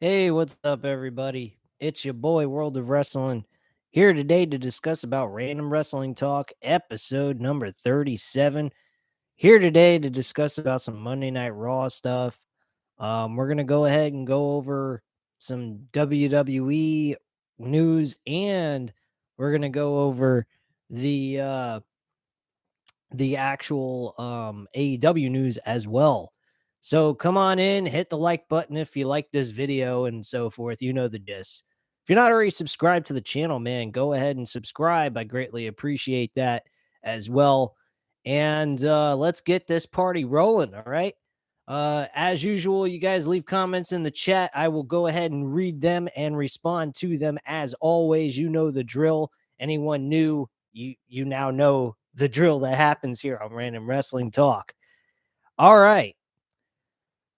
Hey, what's up, everybody? It's your boy, World of Wrestling, here today to discuss about Random Wrestling Talk, episode number 37. Here today to discuss about some Monday Night Raw stuff. We're gonna go ahead and go over some WWE news, and we're gonna go over the uh, the actual AEW news as well. So come on in, hit the like button if you like this video and so forth. You know the diss. If you're not already subscribed to the channel, man, go ahead and subscribe. I greatly appreciate that as well. And let's get this party rolling. All right. As usual, you guys leave comments in the chat. I will go ahead and read them and respond to them as always. You know the drill. Anyone new, you now know the drill that happens here on Random Wrestling Talk. All right.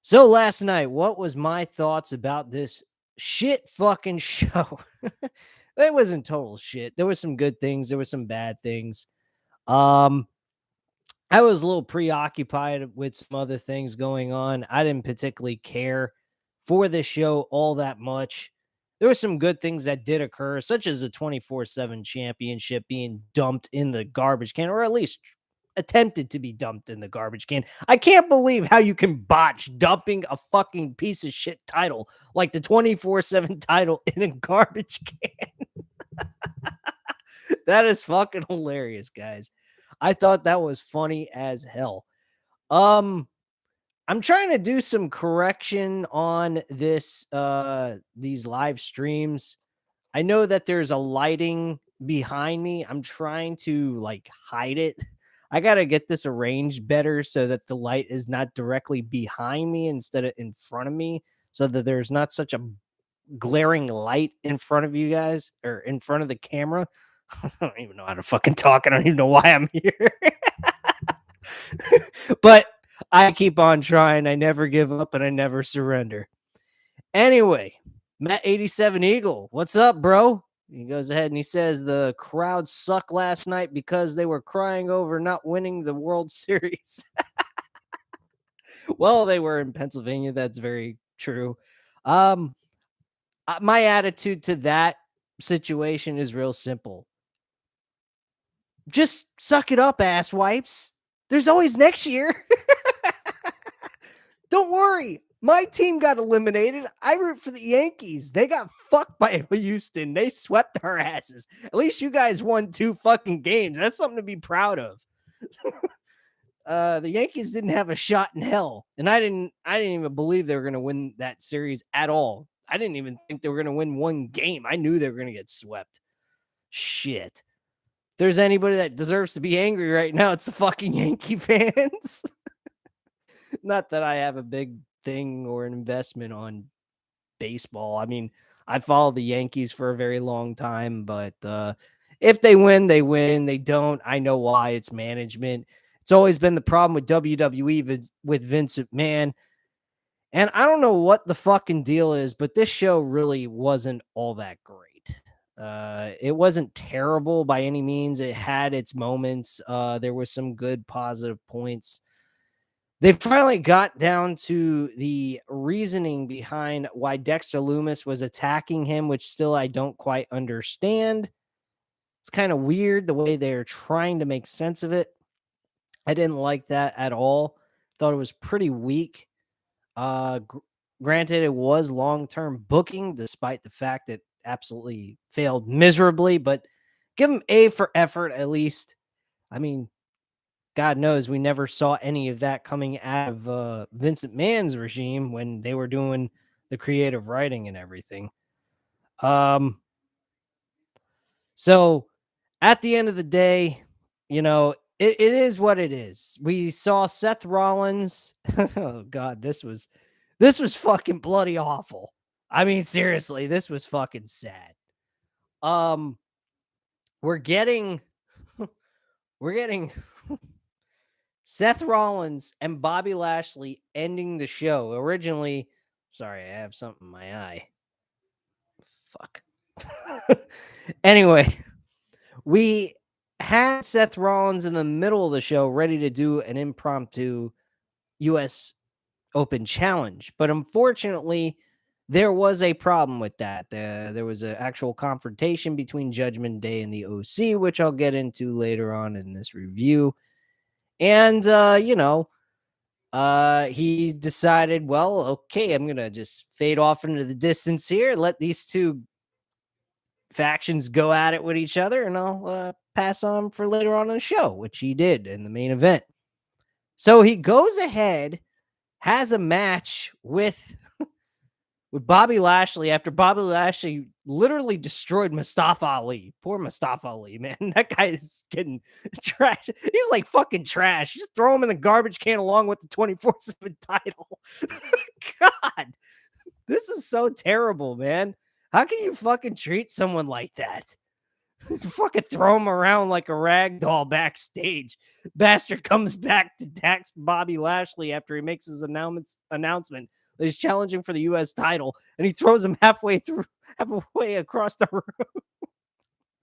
So last night, what was my thoughts about this shit fucking show? It wasn't total shit. There was some good things, there was some bad things. Um I was a little preoccupied with some other things going on. I didn't particularly care for this show all that much. There were some good things that did occur, such as the 24/7 championship being dumped in the garbage can, or at least attempted to be dumped in the garbage can. I can't believe how you can botch dumping a fucking piece of shit title like the 24/7 title in a garbage can. That is fucking hilarious, guys. I thought that was funny as hell. Um, I'm trying to do some correction on these live streams. I know that there's a lighting behind me. I'm trying to like hide it. I got to get this arranged better so that the light is not directly behind me instead of in front of me, so that there's not such a glaring light in front of you guys or in front of the camera. I don't even know how to fucking talk. I don't even know why I'm here. But I keep on trying. I never give up and I never surrender. Anyway, Matt 87 Eagle, what's up, bro? He goes ahead and he says the crowd sucked last night because they were crying over not winning the World Series. Well, they were in Pennsylvania. That's very true. Um, my attitude to that situation is real simple. Just suck it up, ass wipes. There's always next year. Don't worry. My team got eliminated. I root for the Yankees. They got fucked by Houston. They swept our asses. At least you guys won 2 fucking games. That's something to be proud of. The Yankees didn't have a shot in hell, and I didn't even believe they were going to win that series at all. I didn't even think they were going to win one game. I knew they were going to get swept. Shit. If there's anybody that deserves to be angry right now, it's the fucking Yankee fans. Not that I have a big thing or an investment on baseball. I mean, I followed the Yankees for a very long time, but if they win, they win. They don't, I know why. It's management. It's always been the problem with WWE with Vince McMahon. And I don't know what the fucking deal is, but this show really wasn't all that great. It wasn't terrible by any means. It had its moments. There was some good positive points. They finally got down to the reasoning behind why Dexter Loomis was attacking him, which still I don't quite understand. It's kind of weird the way they're trying to make sense of it. I didn't like that at all. Thought it was pretty weak. Granted, it was long-term booking, despite the fact that absolutely failed miserably, but give them A for effort at least. I mean, God knows we never saw any of that coming out of Vince McMahon's regime when they were doing the creative writing and everything. Um, so at the end of the day, it is what it is. We saw Seth Rollins. Oh God, this was fucking bloody awful. I mean, seriously, this was fucking sad. Um, we're getting we're getting Seth Rollins and Bobby Lashley ending the show. Originally, sorry, I have something in my eye. Fuck. Anyway, we had Seth Rollins in the middle of the show ready to do an impromptu US Open challenge, but unfortunately, there was a problem with that. There was an actual confrontation between Judgment Day and the OC, which I'll get into later on in this review. And he decided, well, okay, I'm gonna just fade off into the distance here, let these two factions go at it with each other, and I'll pass on for later on in the show, which he did in the main event. So he goes ahead, has a match with Bobby Lashley after Bobby Lashley literally destroyed Mustafa Ali. Poor Mustafa Ali, man. That guy is getting trash. He's like fucking trash. Just throw him in the garbage can along with the 24/7 title. God, this is so terrible, man. How can you fucking treat someone like that? Fucking throw him around like a rag doll backstage. Bastard comes back to tax Bobby Lashley after he makes his announcement that he's challenging for the U.S. title, and he throws him halfway across the room.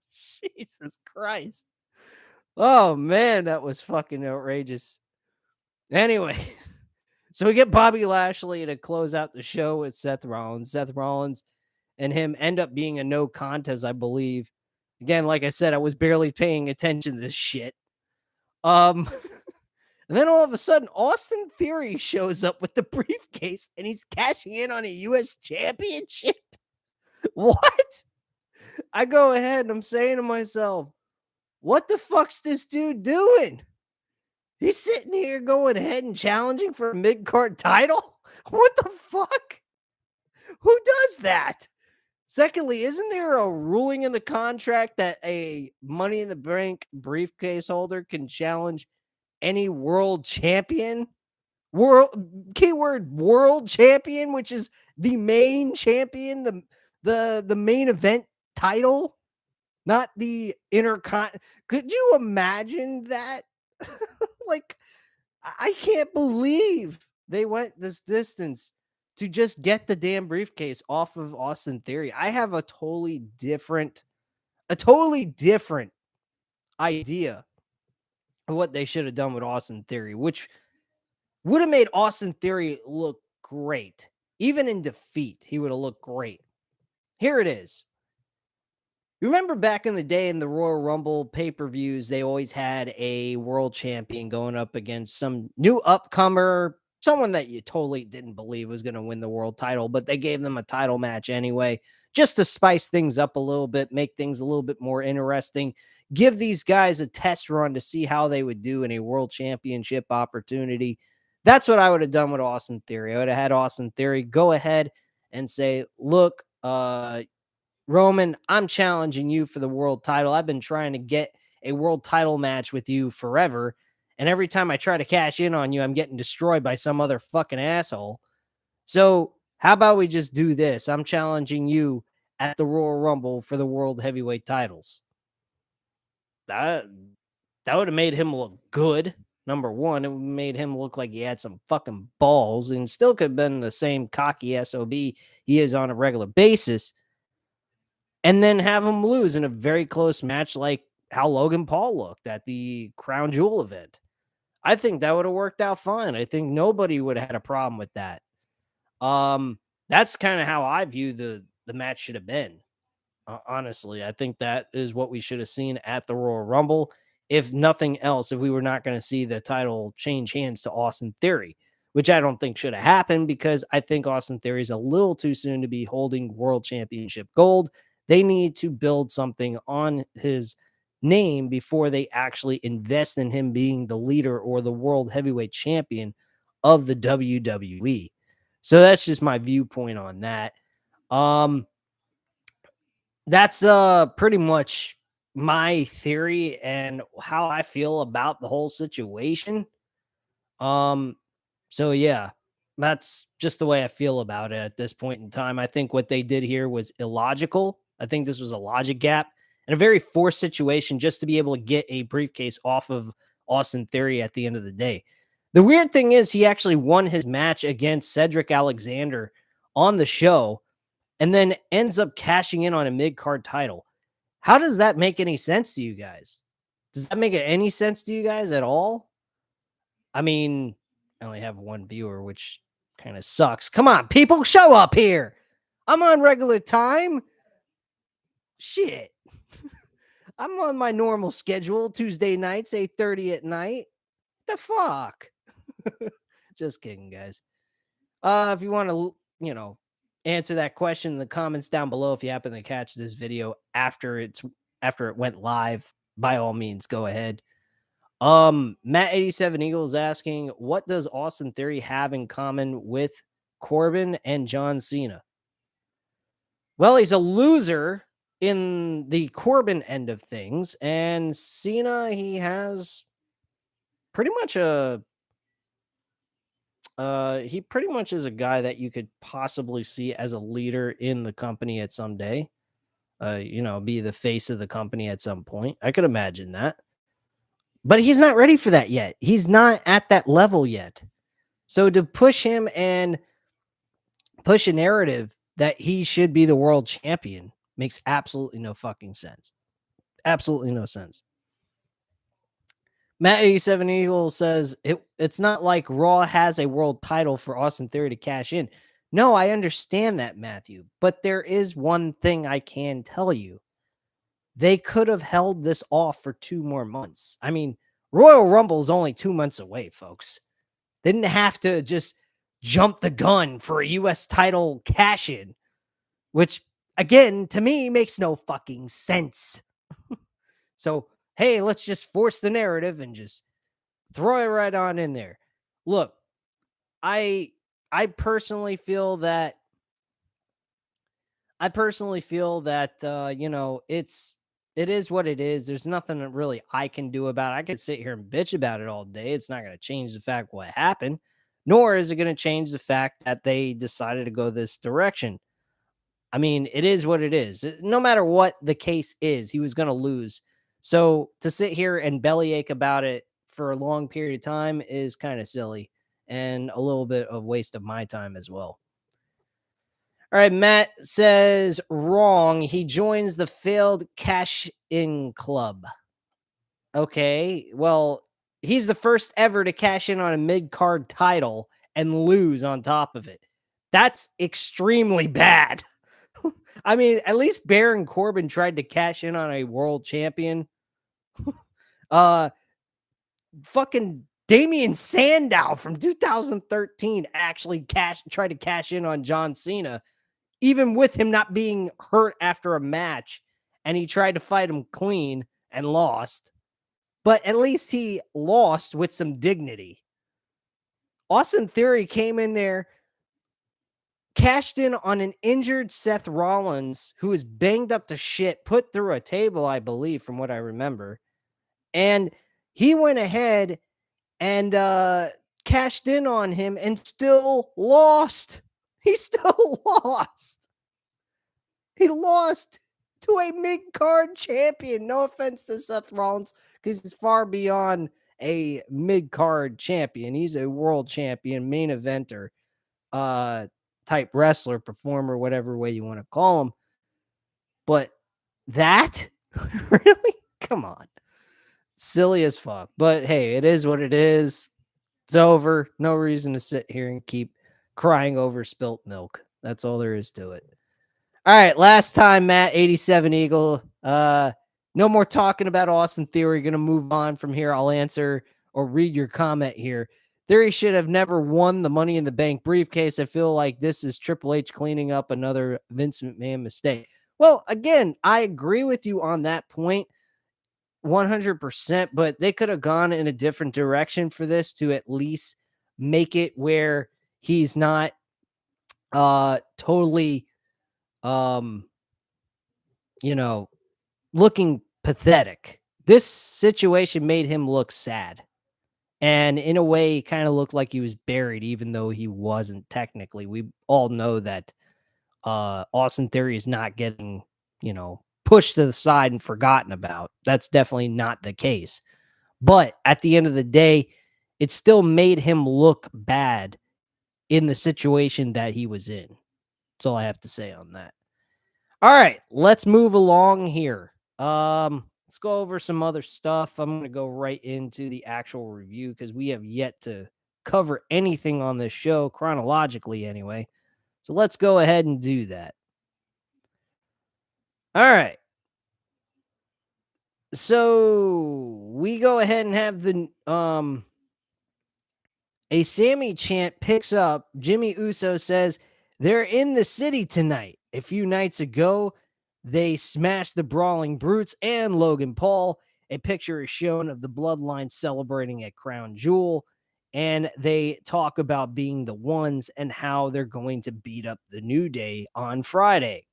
Jesus Christ. Oh, man, that was fucking outrageous. Anyway, so we get Bobby Lashley to close out the show with Seth Rollins. Seth Rollins and him end up being a no contest, I believe. Again, like I said, I was barely paying attention to this shit. And then all of a sudden, Austin Theory shows up with the briefcase and he's cashing in on a U.S. championship. What? I go ahead and I'm saying to myself, what the fuck's this dude doing? He's sitting here going ahead and challenging for a mid-card title? What the fuck? Who does that? Secondly, isn't there a ruling in the contract that a Money in the Bank briefcase holder can challenge any world champion? Keyword world champion, which is the main champion, the main event title, not the intercon. Could you imagine that? Like, I can't believe they went this distance to just get the damn briefcase off of Austin Theory. I have a totally different idea of what they should have done with Austin Theory, which would have made Austin Theory look great. Even in defeat, he would have looked great. Here it is. Remember back in the day in the Royal Rumble pay-per-views, they always had a world champion going up against some new upcomer, someone that you totally didn't believe was going to win the world title, but they gave them a title match anyway, just to spice things up a little bit, make things a little bit more interesting, give these guys a test run to see how they would do in a world championship opportunity. That's what I would have done with Austin Theory. I would have had Austin Theory go ahead and say, look, Roman, I'm challenging you for the world title. I've been trying to get a world title match with you forever. And every time I try to cash in on you, I'm getting destroyed by some other fucking asshole. So how about we just do this? I'm challenging you at the Royal Rumble for the world heavyweight titles. That would have made him look good. Number one, it made him look like he had some fucking balls and still could have been the same cocky SOB he is on a regular basis. And then have him lose in a very close match like how Logan Paul looked at the Crown Jewel event. I think that would have worked out fine. I think nobody would have had a problem with that. That's kind of how I view the match should have been. Honestly, I think that is what we should have seen at the Royal Rumble. If nothing else, if we were not going to see the title change hands to Austin Theory, which I don't think should have happened because I think Austin Theory is a little too soon to be holding world championship gold. They need to build something on his name before they actually invest in him being the leader or the world heavyweight champion of the WWE. So that's just my viewpoint on that. That's pretty much my theory and how I feel about the whole situation. So yeah, that's just the way I feel about it at this point in time. I think what they did here was illogical. I think this was a logic gap and a very forced situation just to be able to get a briefcase off of Austin Theory at the end of the day. The weird thing is he actually won his match against Cedric Alexander on the show and then ends up cashing in on a mid-card title. How does that make any sense to you guys? Does that make any sense to you guys at all? I mean, I only have one viewer, which kind of sucks. Come on, people, show up here. I'm on regular time. Shit. I'm on my normal schedule, Tuesday nights, 8:30 at night. The fuck? Just kidding, guys. If you want to, answer that question in the comments down below, if you happen to catch this video after it went live, by all means, go ahead. Matt 87 Eagle is asking, what does Austin Theory have in common with Corbin and John Cena? Well, he's a loser in the Corbin end of things, and Cena, he has pretty much he pretty much is a guy that you could possibly see as a leader in the company at some day. Be the face of the company at some point. I could imagine that. But he's not ready for that yet. He's not at that level yet. So to push him and push a narrative that he should be the world champion makes absolutely no fucking sense. Absolutely no sense. Matt 87 Eagle says it's not like Raw has a world title for Austin Theory to cash in. No, I understand that, Matthew, but there is one thing I can tell you. They could have held this off for 2 more months. I mean, Royal Rumble is only 2 months away, folks. They didn't have to just jump the gun for a US title cash in, which again, to me, makes no fucking sense. So, hey, let's just force the narrative and just throw it right on in there. Look, I personally feel that it is what it is. There's nothing that really I can do about it. I could sit here and bitch about it all day. It's not going to change the fact what happened, nor is it going to change the fact that they decided to go this direction. I mean, it is what it is. No matter what the case is, he was going to lose. So to sit here and bellyache about it for a long period of time is kind of silly and a little bit of waste of my time as well. All right, Matt says wrong. He joins the failed cash in club. Okay, well, he's the first ever to cash in on a mid card title and lose on top of it. That's extremely bad. I mean, at least Baron Corbin tried to cash in on a world champion. Fucking Damian Sandow from 2013 actually tried to cash in on John Cena, even with him not being hurt after a match, and he tried to fight him clean and lost. But at least he lost with some dignity. Austin Theory came in there, cashed in on an injured Seth Rollins who was banged up to shit, put through a table, I believe, from what I remember. And he went ahead and cashed in on him and still lost. He still lost. He lost to a mid-card champion. No offense to Seth Rollins, because he's far beyond a mid-card champion. He's a world champion, main eventer, type wrestler, performer, whatever way you want to call him. But that? Really? Come on. Silly as fuck. But hey, it is what it is. It's over. No reason to sit here and keep crying over spilt milk. That's all there is to it. All right, last time, Matt 87 Eagle. No more talking about Austin Theory. Going to move on from here. I'll answer or read your comment here. Theory should have never won the Money in the Bank briefcase. I feel like this is Triple H cleaning up another Vince McMahon mistake. Well, again, I agree with you on that point 100%, but they could have gone in a different direction for this to at least make it where he's not totally looking pathetic. This situation made him look sad. And in a way, he kind of looked like he was buried, even though he wasn't technically. We all know that Austin Theory is not getting, pushed to the side and forgotten about. That's definitely not the case. But at the end of the day, it still made him look bad in the situation that he was in. That's all I have to say on that. All right, let's move along here. Let's go over some other stuff. I'm going to go right into the actual review because we have yet to cover anything on this show chronologically anyway. So let's go ahead and do that. All right. So we go ahead and have the a Sammy chant picks up. Jimmy Uso says they're in the city tonight. A few nights ago, they smashed the Brawling Brutes and Logan Paul. A picture is shown of the Bloodline celebrating at Crown Jewel, and they talk about being the ones and how they're going to beat up the New Day on Friday.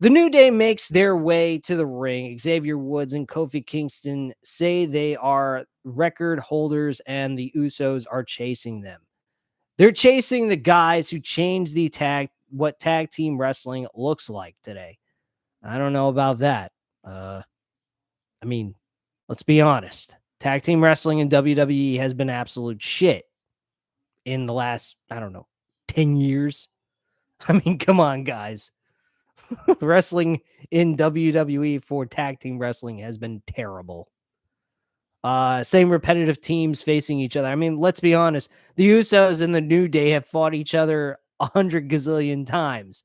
The New Day makes their way to the ring. Xavier Woods and Kofi Kingston say they are record holders and the Usos are chasing them. They're chasing the guys who changed what tag team wrestling looks like today. I don't know about that. I mean, let's be honest. Tag team wrestling in WWE has been absolute shit in the last, I don't know, 10 years. I mean, come on, guys. Wrestling in WWE for tag team wrestling has been terrible. Same repetitive teams facing each other. I mean, let's be honest. The Usos and the New Day have fought each other 100 gazillion times.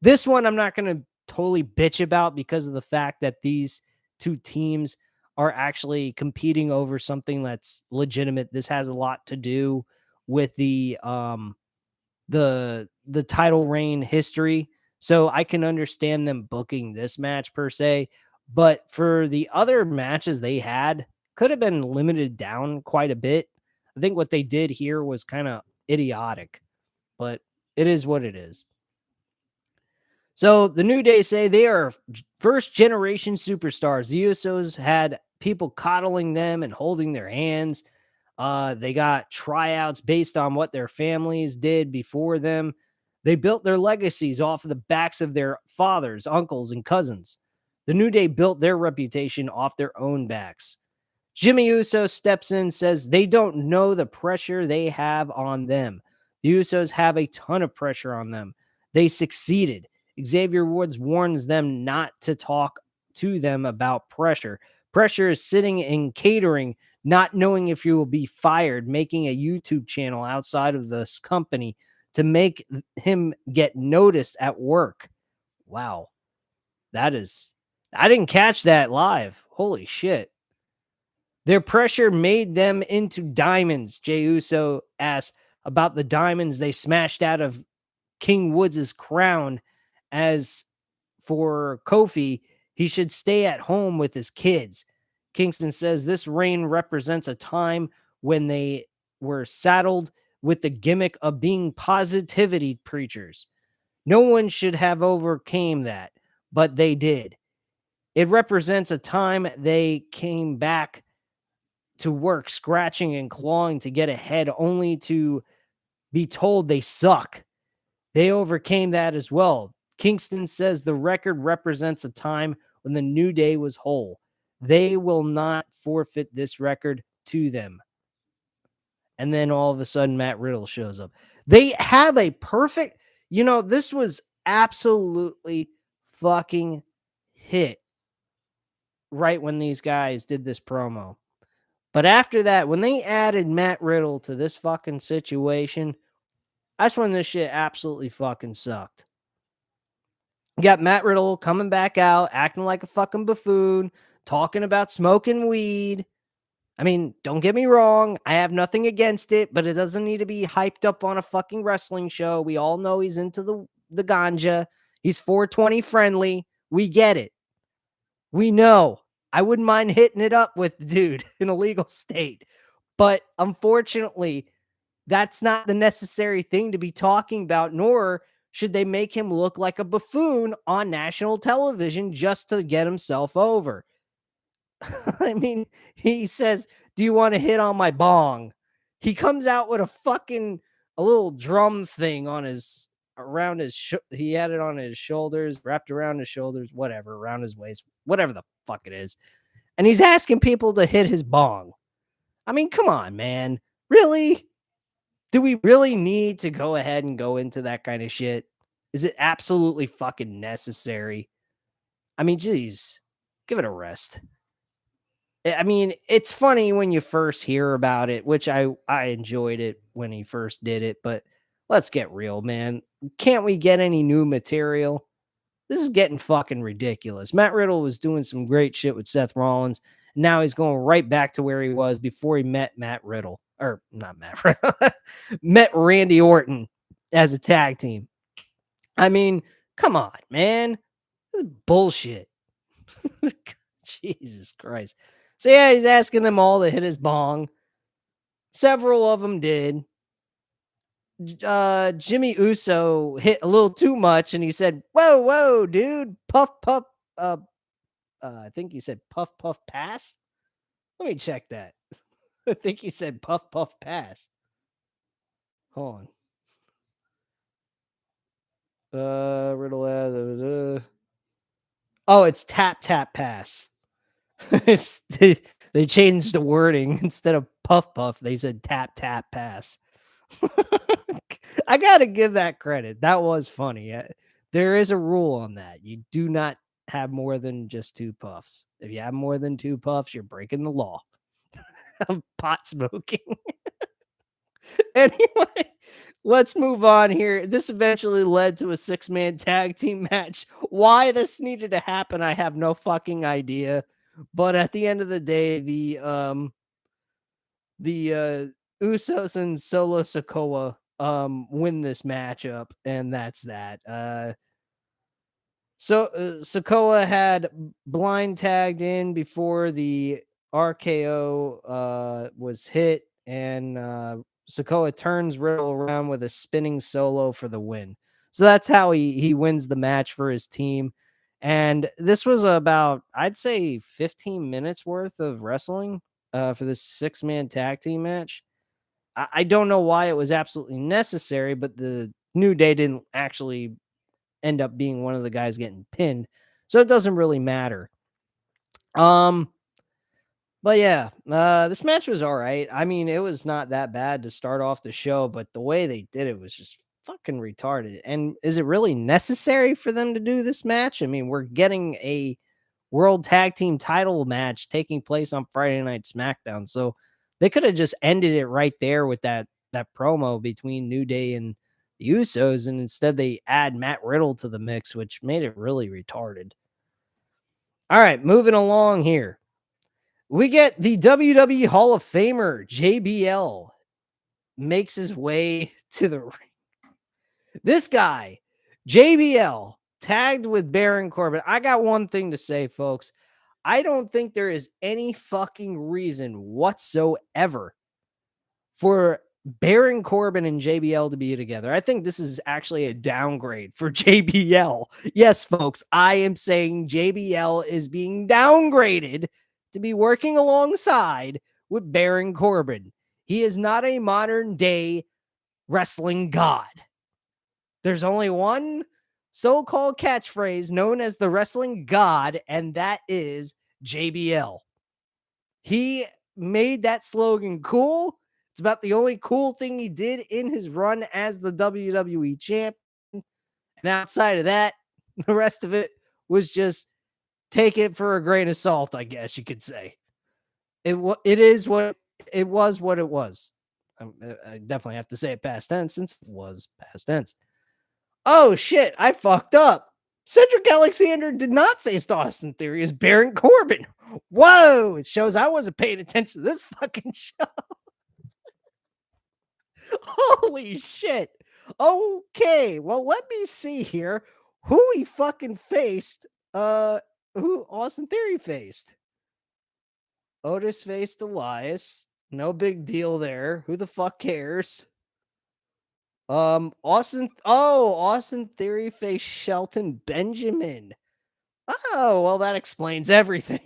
This one I'm not going to totally bitch about because of the fact that these two teams are actually competing over something that's legitimate. This has a lot to do with the title reign history. So I can understand them booking this match per se, but for the other matches they had, could have been limited down quite a bit. I think what they did here was kind of idiotic, but it is what it is. So the New Day say they are first generation superstars. The Usos had people coddling them and holding their hands. They got tryouts based on what their families did before them. They built their legacies off of the backs of their fathers, uncles, and cousins. The New Day built their reputation off their own backs. Jimmy Uso steps in and says they don't know the pressure they have on them. The Usos have a ton of pressure on them. They succeeded. Xavier Woods warns them not to talk to them about pressure. Pressure is sitting in catering, not knowing if you will be fired, making a YouTube channel outside of this company to make him get noticed at work. Wow. I didn't catch that live. Holy shit. Their pressure made them into diamonds. Jey Uso asks about the diamonds they smashed out of King Woods' crown. As for Kofi, he should stay at home with his kids. Kingston says this reign represents a time when they were saddled with the gimmick of being positivity preachers. No one should have overcame that, but they did. It represents a time they came back to work scratching and clawing to get ahead only to be told they suck. They overcame that as well. Kingston says the record represents a time when the New Day was whole. They will not forfeit this record to them. And then all of a sudden, Matt Riddle shows up. They have a perfect, this was absolutely fucking hit right when these guys did this promo. But after that, when they added Matt Riddle to this fucking situation, that's when this shit absolutely fucking sucked. You got Matt Riddle coming back out, acting like a fucking buffoon, talking about smoking weed. I mean, don't get me wrong. I have nothing against it, but it doesn't need to be hyped up on a fucking wrestling show. We all know he's into the ganja. He's 420 friendly. We get it. We know. I wouldn't mind hitting it up with the dude in a legal state. But unfortunately, that's not the necessary thing to be talking about, nor should they make him look like a buffoon on national television just to get himself over. I mean, he says, "Do you want to hit on my bong?" He comes out with a little drum thing on his around his he had it on his shoulders, wrapped around his shoulders, whatever, around his waist, whatever the fuck it is. And he's asking people to hit his bong. I mean, come on, man. Really? Do we really need to go ahead and go into that kind of shit? Is it absolutely fucking necessary? I mean, geez, give it a rest. I mean, it's funny when you first hear about it, which I enjoyed it when he first did it, but let's get real, man. Can't we get any new material? This is getting fucking ridiculous. Matt Riddle was doing some great shit with Seth Rollins. Now he's going right back to where he was before he met Matt Riddle. Or not Matt Riddle. Met Randy Orton as a tag team. I mean, come on, man. This is bullshit. Jesus Christ. So yeah, he's asking them all to hit his bong. Several of them did. Jimmy Uso hit a little too much, and he said, "Whoa, whoa, dude, puff, puff." I think he said puff, puff, pass. Let me check that. I think he said puff, puff, pass. Hold on. Riddle. Oh, it's tap, tap, pass. They changed the wording. Instead of puff, puff, they said tap, tap, pass. I gotta give that credit. That was funny. There is a rule on that. You do not have more than just 2 puffs. If you have more than 2 puffs, you're breaking the law of pot smoking. Anyway, let's move on here. This eventually led to a 6-man tag team match. Why this needed to happen, I have no fucking idea. But at the end of the day, the Usos and Solo Sikoa win this matchup, and that's that. So Sikoa had blind tagged in before the RKO was hit, and Sikoa turns Riddle around with a spinning solo for the win. So that's how he wins the match for his team. And this was about, I'd say, 15 minutes worth of wrestling for this 6-man tag team match. I don't know why it was absolutely necessary, but the New Day didn't actually end up being one of the guys getting pinned, so it doesn't really matter. Um, but yeah, this match was all right. I mean, it was not that bad to start off the show, but the way they did it was just fucking retarded. And is it really necessary for them to do this match? I mean, we're getting a World Tag Team title match taking place on Friday Night SmackDown, so they could have just ended it right there with that promo between New Day and the Usos, and instead they add Matt Riddle to the mix, which made it really retarded. All right, moving along here. We get the WWE Hall of Famer, JBL, makes his way to the ring. This guy, JBL, tagged with Baron Corbin. I got one thing to say, folks. I don't think there is any fucking reason whatsoever for Baron Corbin and JBL to be together. I think this is actually a downgrade for JBL. Yes, folks, I am saying JBL is being downgraded to be working alongside with Baron Corbin. He is not a modern day wrestling god. There's only one so-called catchphrase known as the wrestling god, and that is JBL. He made that slogan cool. It's about the only cool thing he did in his run as the WWE champ. And outside of that, the rest of it was just take it for a grain of salt, I guess you could say. It was what it was. I definitely have to say it past tense since it was past tense. Oh shit, I fucked up. Cedric Alexander did not face Austin Theory as Baron Corbin. Whoa, it shows I wasn't paying attention to this fucking show. Holy shit. Okay, well, let me see here who he fucking faced. Who Austin Theory faced. Otis faced Elias. No big deal there. Who the fuck cares? Austin Theory faced Shelton Benjamin. Oh, well, that explains everything.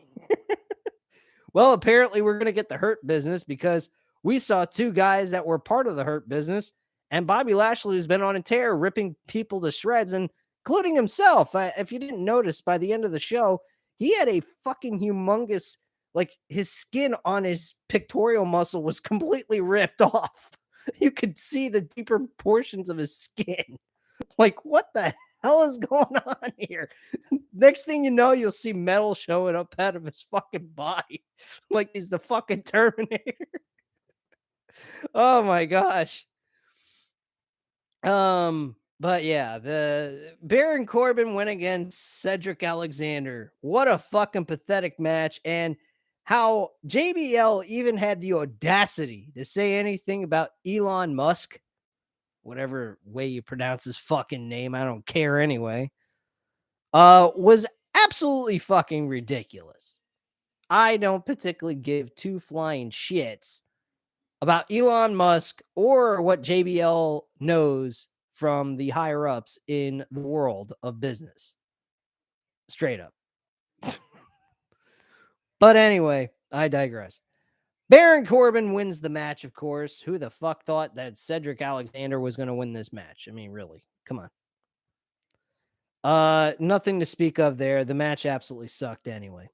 Well, apparently we're going to get the Hurt Business because we saw 2 guys that were part of the Hurt Business, and Bobby Lashley has been on a tear, ripping people to shreds, including himself. If you didn't notice, by the end of the show, he had a fucking humongous, like, his skin on his pectoral muscle was completely ripped off. You could see the deeper portions of his skin. Like, what the hell is going on here? Next thing you know, you'll see metal showing up out of his fucking body. Like he's the fucking Terminator. Oh my gosh. But yeah, the Baron Corbin went against Cedric Alexander. What a fucking pathetic match. And how JBL even had the audacity to say anything about Elon Musk, whatever way you pronounce his fucking name, I don't care anyway, was absolutely fucking ridiculous. I don't particularly give two flying shits about Elon Musk or what JBL knows from the higher ups in the world of business. Straight up. But anyway, I digress. Baron Corbin wins the match, of course. Who the fuck thought that Cedric Alexander was going to win this match? I mean, really, come on. Nothing to speak of there. The match absolutely sucked anyway.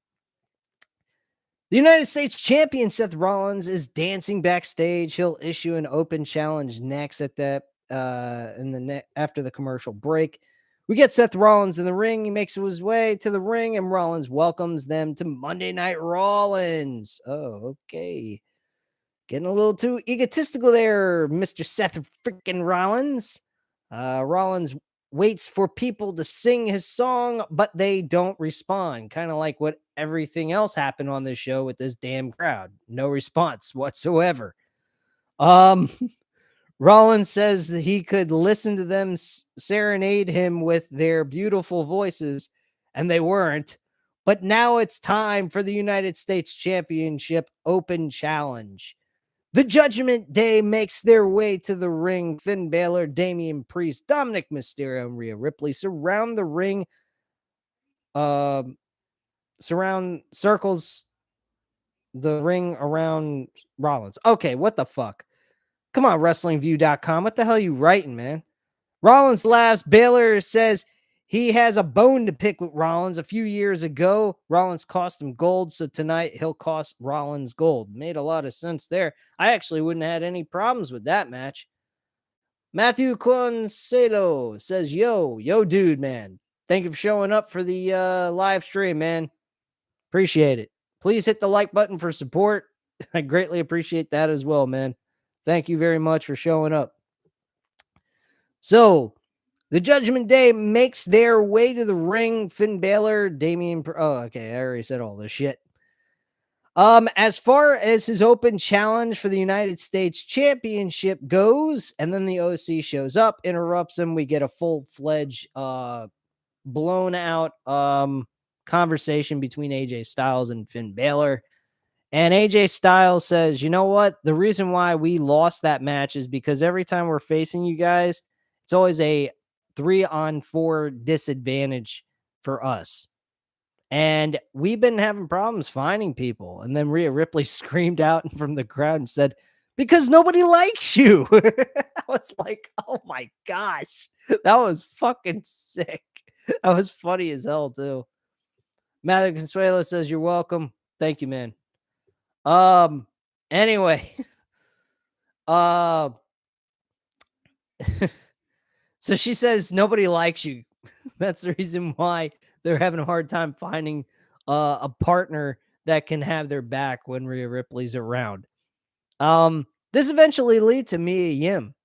The United States champion Seth Rollins is dancing backstage. He'll issue an open challenge next at that after the commercial break. We get Seth Rollins in the ring. He makes his way to the ring, and Rollins welcomes them to Monday Night Rollins. Oh, okay. Getting a little too egotistical there, Mr. Seth freaking Rollins. Rollins waits for people to sing his song, but they don't respond. Kind of like what everything else happened on this show with this damn crowd. No response whatsoever. Rollins says that he could listen to them serenade him with their beautiful voices, and they weren't. But now it's time for the United States Championship Open Challenge. The Judgment Day makes their way to the ring. Finn Balor, Damian Priest, Dominic Mysterio, and Rhea Ripley surround the ring. Surround circles the ring around Rollins. Okay, what the fuck? Come on, WrestlingView.com. What the hell are you writing, man? Rollins laughs. Balor says he has a bone to pick with Rollins. A few years ago, Rollins cost him gold, so tonight he'll cost Rollins gold. Made a lot of sense there. I actually wouldn't have had any problems with that match. Matthew Conselo says, yo, dude, man. Thank you for showing up for the live stream, man. Appreciate it. Please hit the like button for support. I greatly appreciate that as well, man. Thank you very much for showing up. So, the Judgment Day makes their way to the ring. Finn Balor, Damian. Oh, okay. I already said all this shit. As far as his open challenge for the United States Championship goes, and then the OC shows up, interrupts him. We get a full-fledged, blown out conversation between AJ Styles and Finn Balor. And AJ Styles says, you know what? The reason why we lost that match is because every time we're facing you guys, it's always a 3-on-4 disadvantage for us. And we've been having problems finding people. And then Rhea Ripley screamed out from the crowd and said, because nobody likes you. I was like, oh my gosh. That was fucking sick. That was funny as hell, too. Matthew Consuelo says, you're welcome. Thank you, man. Anyway. So she says nobody likes you. That's the reason why they're having a hard time finding a partner that can have their back when Rhea Ripley's around. This eventually lead to Mia Yim.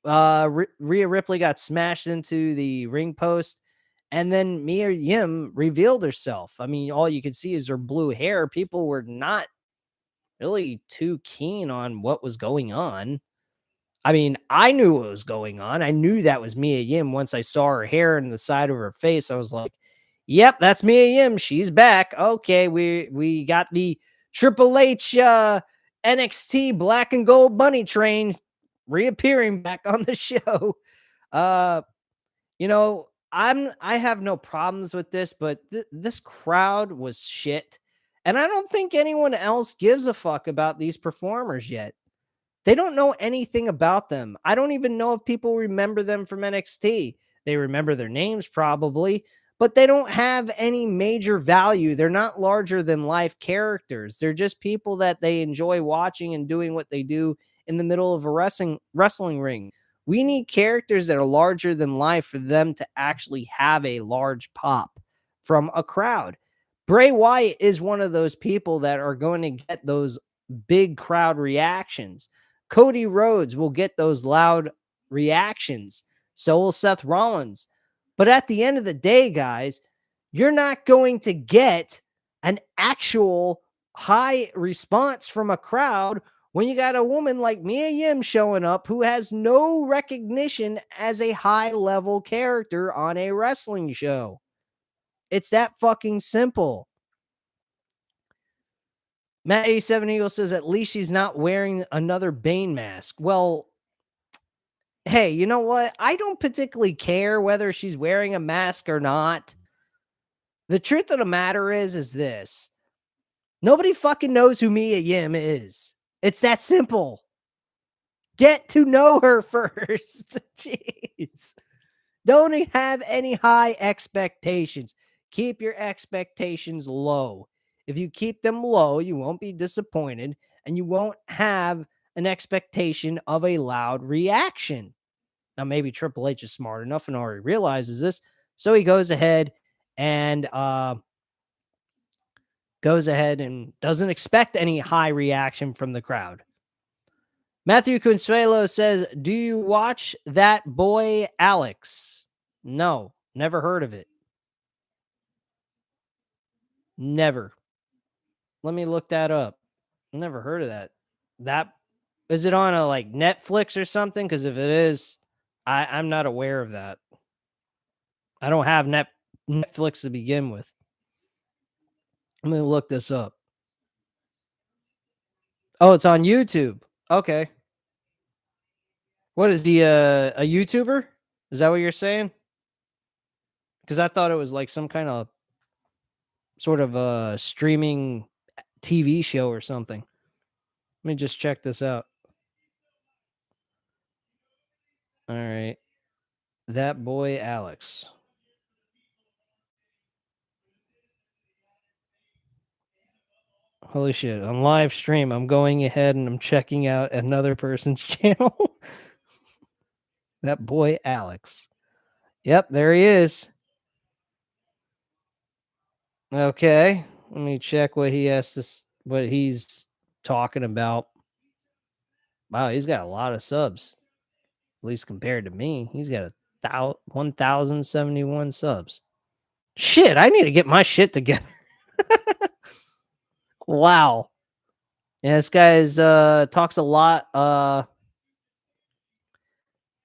Rhea Ripley got smashed into the ring post, and then Mia Yim revealed herself. I mean, all you could see is her blue hair. People were not really too keen on what was going on. I mean, I knew what was going on. I knew that was Mia Yim. Once I saw her hair and the side of her face, I was like, yep, that's Mia Yim. She's back. Okay, we got the Triple H NXT Black and Gold Bunny Train reappearing back on the show. You know, I have no problems with this, but this crowd was shit. And I don't think anyone else gives a fuck about these performers yet. They don't know anything about them. I don't even know if people remember them from NXT. They remember their names probably, but they don't have any major value. They're not larger than life characters. They're just people that they enjoy watching and doing what they do in the middle of a wrestling ring. We need characters that are larger than life for them to actually have a large pop from a crowd. Bray Wyatt is one of those people that are going to get those big crowd reactions. Cody Rhodes will get those loud reactions. So will Seth Rollins. But at the end of the day, guys, you're not going to get an actual high response from a crowd when you got a woman like Mia Yim showing up who has no recognition as a high level character on a wrestling show. It's that fucking simple. Matt 87 Eagle says at least she's not wearing another Bane mask. Well, hey, you know what? I don't particularly care whether she's wearing a mask or not. The truth of the matter is this. Nobody fucking knows who Mia Yim is. It's that simple. Get to know her first. Jeez. Don't have any high expectations. Keep your expectations low. If you keep them low, you won't be disappointed and you won't have an expectation of a loud reaction. Now, maybe Triple H is smart enough and already realizes this. So he goes ahead and doesn't expect any high reaction from the crowd. Matthew Consuelo says, do you watch That Boy Alex? No, never heard of it. Never. Let me look that up. Never heard of that. That is it on a like Netflix or something? Because if it is, I'm not aware of that. I don't have Netflix to begin with. I'm gonna look this up. Oh, it's on YouTube. Okay. What is he a YouTuber? Is that what you're saying? Because I thought it was like some kind of sort of a streaming TV show or something. Let me just check this out. All right. That Boy Alex. Holy shit. On live stream, I'm going ahead and I'm checking out another person's channel. That Boy Alex. Yep, there he is. Okay. Let me check what what he's talking about. Wow, he's got a lot of subs. At least compared to me. He's got 1,071 subs. Shit, I need to get my shit together. Wow. Yeah, this guy's talks a lot.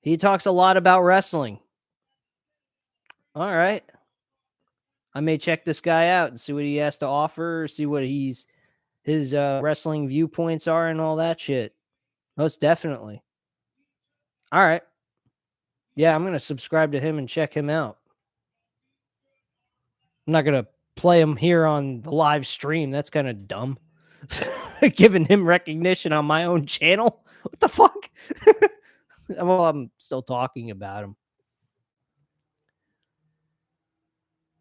He talks a lot about wrestling. All right. I may check this guy out and see what he has to offer, see what his wrestling viewpoints are and all that shit. Most definitely. All right. Yeah, I'm going to subscribe to him and check him out. I'm not going to play him here on the live stream. That's kind of dumb. Giving him recognition on my own channel. What the fuck? Well, I'm still talking about him.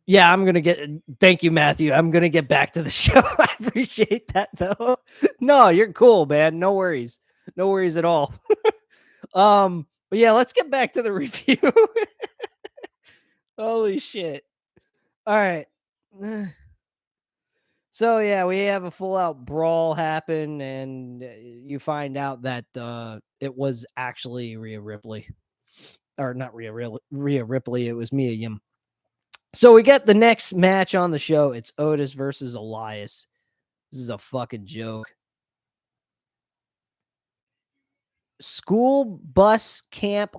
Yeah, I'm going to thank you, Matthew. I'm going to get back to the show. I appreciate that, though. No, you're cool, man. No worries. No worries at all. But yeah, let's get back to the review. Holy shit. All right. So yeah, we have a full out brawl happen, and you find out that it was actually Rhea Ripley, or not Rhea Ripley. It was Mia Yim. So we get the next match on the show. It's Otis versus Elias. This is a fucking joke. School bus camp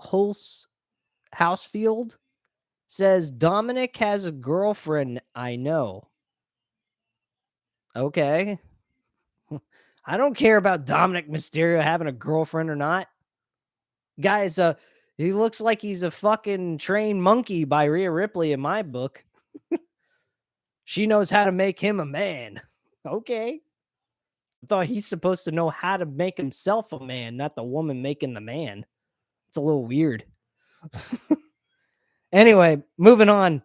Housefield says Dominic has a girlfriend. I know. Okay. I don't care about Dominic Mysterio having a girlfriend or not. Guys, he looks like he's a fucking trained monkey by Rhea Ripley in my book. She knows how to make him a man. Okay. I thought he's supposed to know how to make himself a man, not the woman making the man. It's a little weird. Anyway, moving on.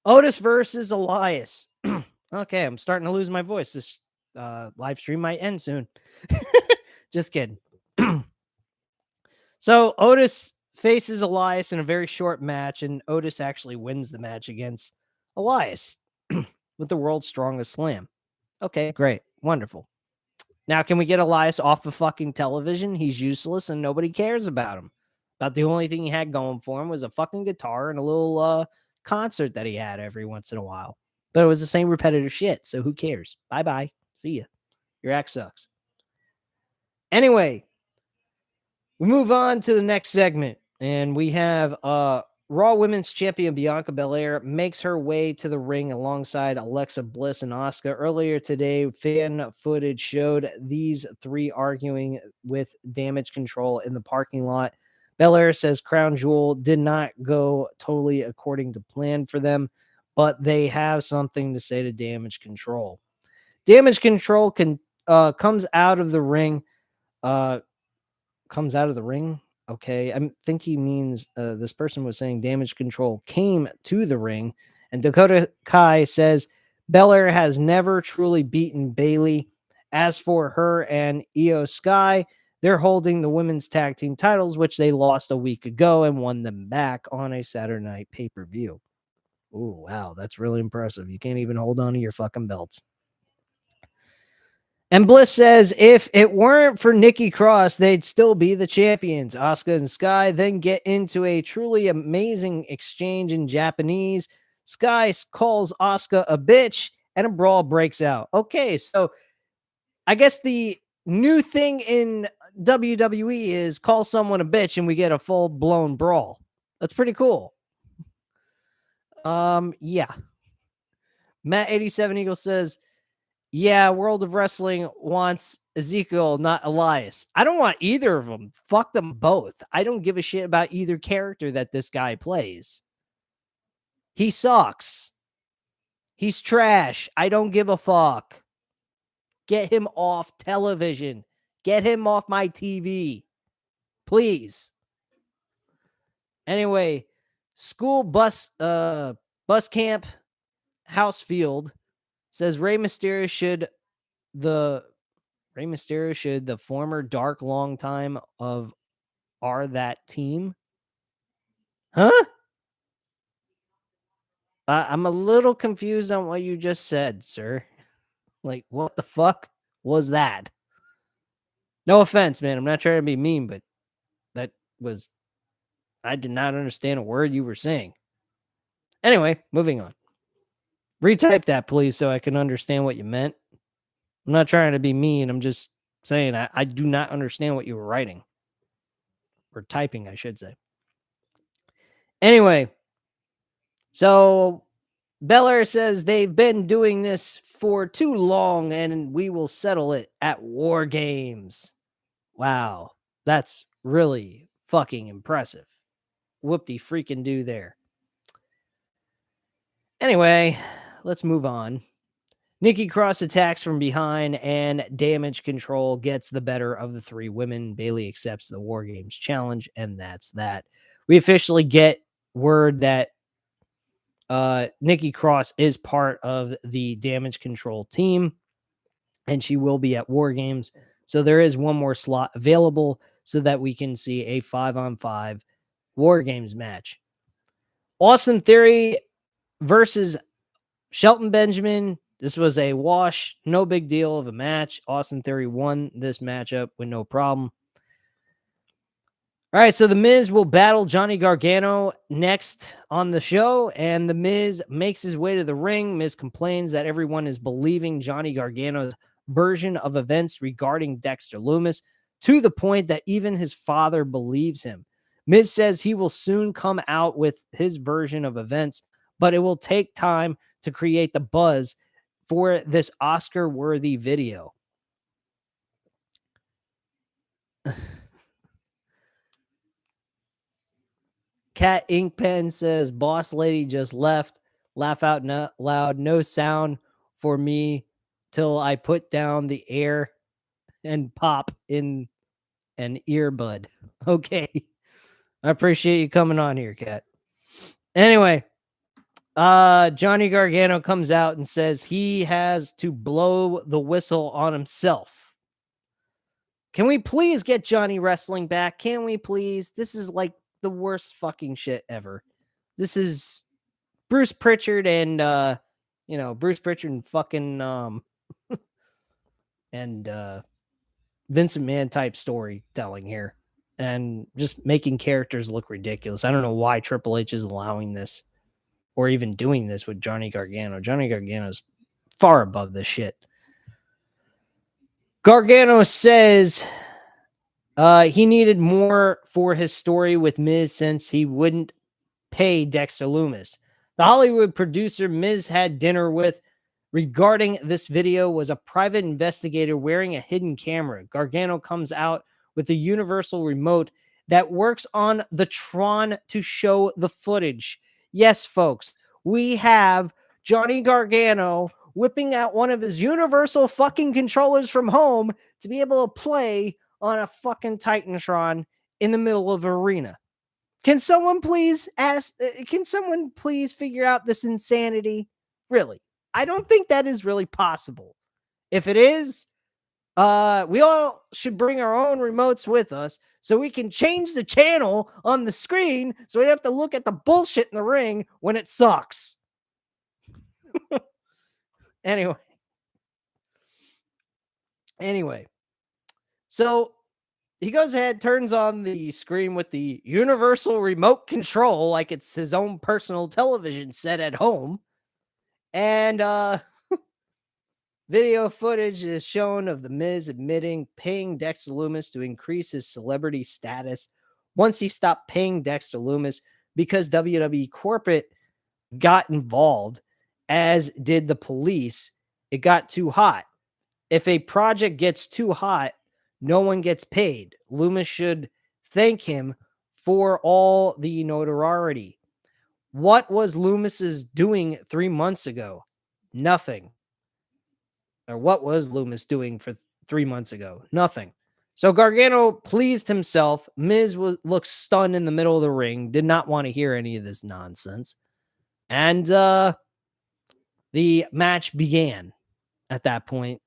Otis versus Elias. Okay, I'm starting to lose my voice. This live stream might end soon. Just kidding. So Otis faces Elias in a very short match, and Otis actually wins the match against Elias with the world's strongest slam. Okay, great. Wonderful. Now, can we get Elias off of fucking television? He's useless and nobody cares about him. About the only thing he had going for him was a fucking guitar and a little concert that he had every once in a while. But it was the same repetitive shit, so who cares? Bye-bye. See ya. Your act sucks. Anyway, we move on to the next segment, and we have Raw Women's Champion Bianca Belair makes her way to the ring alongside Alexa Bliss and Asuka. Earlier today, fan footage showed these three arguing with Damage Control in the parking lot. Belair says Crown Jewel did not go totally according to plan for them, but they have something to say to Damage Control. Damage Control comes out of the ring. Comes out of the ring. Okay, I think he means this person was saying Damage Control came to the ring, and Dakota Kai says Belair has never truly beaten Bayley. As for her and Io Sky, they're holding the women's tag team titles, which they lost a week ago and won them back on a Saturday night pay-per-view. Oh, wow, that's really impressive. You can't even hold on to your fucking belts. And Bliss says if it weren't for Nikki Cross, they'd still be the champions. Asuka and Sky then get into a truly amazing exchange in Japanese. Sky calls Asuka a bitch, and a brawl breaks out. Okay, so I guess the new thing in WWE is call someone a bitch, and we get a full-blown brawl. That's pretty cool. Yeah. Matt87 Eagle says, yeah, World of Wrestling wants Ezekiel, not Elias. I don't want either of them. Fuck them both. I don't give a shit about either character that this guy plays. He sucks. He's trash. I don't give a fuck. Get him off television. Get him off my TV. Please. Anyway, school bus camp house field says Rey Mysterio should the former dark long time of are that team? Huh? I'm a little confused on what you just said, sir. Like, what the fuck was that? No offense, man. I'm not trying to be mean, but I did not understand a word you were saying. Anyway, moving on. Retype that, please, so I can understand what you meant. I'm not trying to be mean. I'm just saying I do not understand what you were writing. Or typing, I should say. Anyway, so Belair says they've been doing this for too long and we will settle it at War Games. Wow, that's really fucking impressive. Whoop-de freaking do there. Anyway, let's move on. Nikki Cross attacks from behind and Damage Control gets the better of the three women. Bayley accepts the War Games challenge, and that's that. We officially get word that Nikki Cross is part of the Damage Control team, and she will be at War Games. So there is one more slot available so that we can see a 5-on-5 War Games match. Austin Theory versus Shelton Benjamin. This was a wash, no big deal of a match. Austin Theory won this matchup with no problem. All right, so The Miz will battle Johnny Gargano next on the show, and The Miz makes his way to the ring. Miz complains that everyone is believing Johnny Gargano's version of events regarding Dexter Lumis to the point that even his father believes him. Miz says he will soon come out with his version of events, but it will take time to create the buzz for this Oscar-worthy video. Cat Inkpen says, boss lady just left. Laugh out loud. No sound for me till I put down the air and pop in an earbud. Okay. I appreciate you coming on here, Cat. Anyway, Johnny Gargano comes out and says he has to blow the whistle on himself. Can we please get Johnny Wrestling back? Can we please? This is like the worst fucking shit ever. This is Bruce Pritchard and Bruce Pritchard and fucking and Vincent Mann type storytelling here. and just making characters look ridiculous. I don't know why Triple H is allowing this or even doing this with Johnny Gargano. Johnny Gargano's far above this shit. Gargano says he needed more for his story with Miz since he wouldn't pay Dexter Lumis. The Hollywood producer Miz had dinner with regarding this video was a private investigator wearing a hidden camera. Gargano comes out with the universal remote that works on the Tron to show the footage. Yes, folks, we have Johnny Gargano whipping out one of his universal fucking controllers from home to be able to play on a fucking Titantron in the middle of an arena. Can someone please figure out this insanity? Really? I don't think that is really possible. If it is, we all should bring our own remotes with us so we can change the channel on the screen so we don't have to look at the bullshit in the ring when it sucks. Anyway. So he goes ahead, turns on the screen with the universal remote control like it's his own personal television set at home. And video footage is shown of The Miz admitting paying Dexter Lumis to increase his celebrity status once he stopped paying Dexter Lumis because WWE corporate got involved, as did the police. It got too hot. If a project gets too hot, no one gets paid. Lumis should thank him for all the notoriety. What was Lumis's doing 3 months ago? Nothing. Or what was Lumis doing for 3 months ago? Nothing. So Gargano pleased himself. Miz looked stunned in the middle of the ring. Did not want to hear any of this nonsense. And the match began at that point.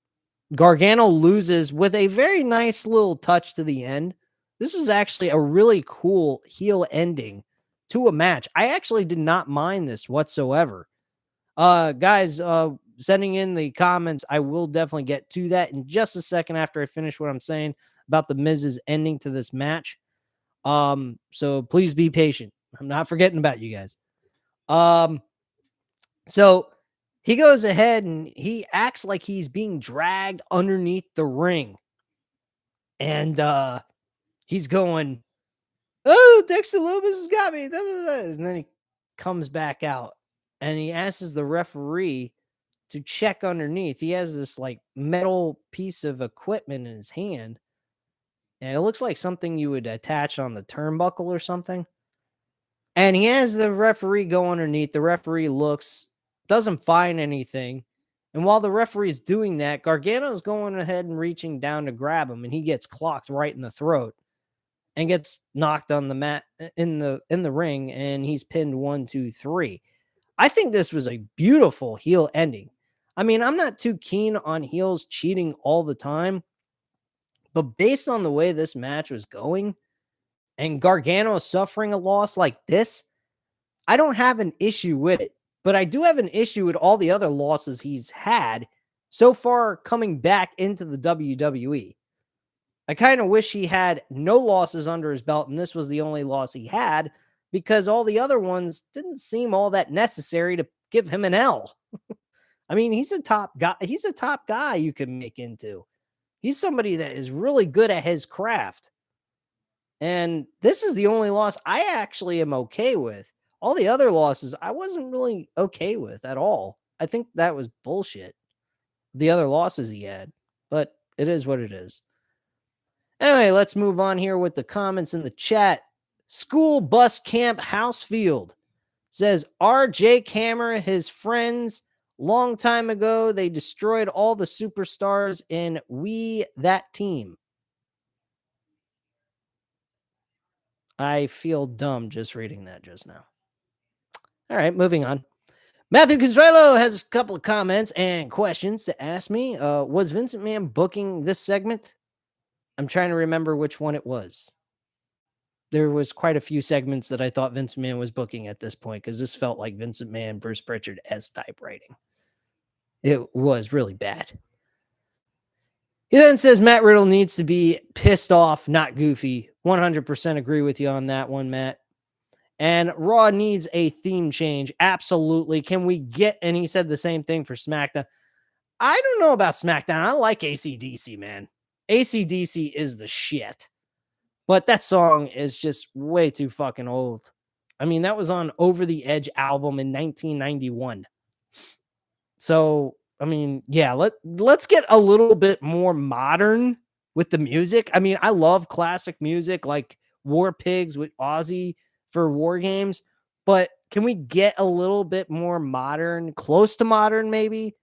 Gargano loses with a very nice little touch to the end. This was actually a really cool heel ending to a match. I actually did not mind this whatsoever. Guys, sending in the comments, I will definitely get to that in just a second after I finish what I'm saying about the Miz's ending to this match. So please be patient. I'm not forgetting about you guys. So he goes ahead and he acts like he's being dragged underneath the ring. And he's going, "Oh, Dexter Lumis has got me." And then he comes back out and he asks the referee to check underneath. He has this like metal piece of equipment in his hand. And it looks like something you would attach on the turnbuckle or something. And he has the referee go underneath. The referee looks, doesn't find anything. And while the referee's doing that, Gargano's going ahead and reaching down to grab him, and he gets clocked right in the throat and gets knocked on the mat in the ring, and he's pinned 1, 2, 3. I think this was a beautiful heel ending. I mean, I'm not too keen on heels cheating all the time, but based on the way this match was going and Gargano suffering a loss like this, I don't have an issue with it. But I do have an issue with all the other losses he's had so far coming back into the WWE. I kind of wish he had no losses under his belt and this was the only loss he had, because all the other ones didn't seem all that necessary to give him an L. I mean, he's a top guy. He's a top guy you can make into. He's somebody that is really good at his craft. And this is the only loss I actually am okay with. All the other losses I wasn't really okay with at all. I think that was bullshit, the other losses he had. But it is what it is. Anyway, let's move on here with the comments in the chat. School Bus Camp Housefield says, RJ Hammer, his friends, long time ago, they destroyed all the superstars in We That Team. I feel dumb just reading that just now. All right, moving on. Matthew Consuelo has a couple of comments and questions to ask me. Was Vincent Mann booking this segment? I'm trying to remember which one it was. There was quite a few segments that I thought Vincent Mann was booking at this point, because this felt like Vincent Mann, Bruce Pritchard-esque type writing. It was really bad. He then says Matt Riddle needs to be pissed off, not goofy. 100% agree with you on that one, Matt. And Raw needs a theme change. Absolutely. Can we get, and he said the same thing for SmackDown. I don't know about SmackDown. I like AC/DC, man. AC/DC is the shit. But that song is just way too fucking old. I mean, that was on Over the Edge album in 1991. So, I mean, yeah, let's get a little bit more modern with the music. I mean, I love classic music like War Pigs with Ozzy for War Games, but can we get a little bit more modern, close to modern maybe?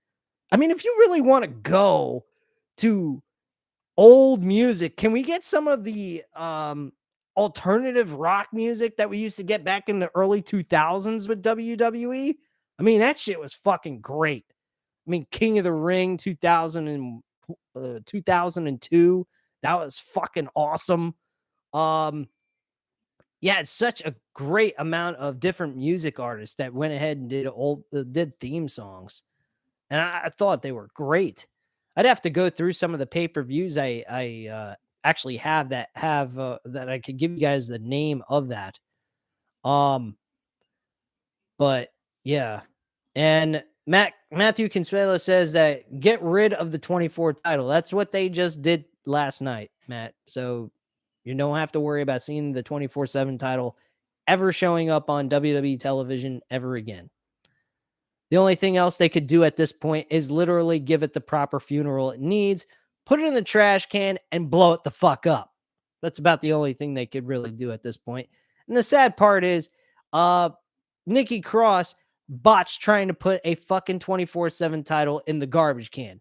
I mean, if you really want to go to old music, can we get some of the alternative rock music that we used to get back in the early 2000s with WWE? I mean, that shit was fucking great. I mean, King of the Ring 2002, that was fucking awesome. Yeah, it's such a great amount of different music artists that went ahead and did theme songs, and I thought they were great. I'd have to go through some of the pay-per-views I actually have that I could give you guys the name of that. Um, but yeah. And Matthew Consuelo says that get rid of the 24 title. That's what they just did last night, Matt. So you don't have to worry about seeing the 24/7 title ever showing up on WWE television ever again. The only thing else they could do at this point is literally give it the proper funeral it needs, put it in the trash can, and blow it the fuck up. That's about the only thing they could really do at this point. And the sad part is, Nikki Cross botched trying to put a fucking 24/7 title in the garbage can,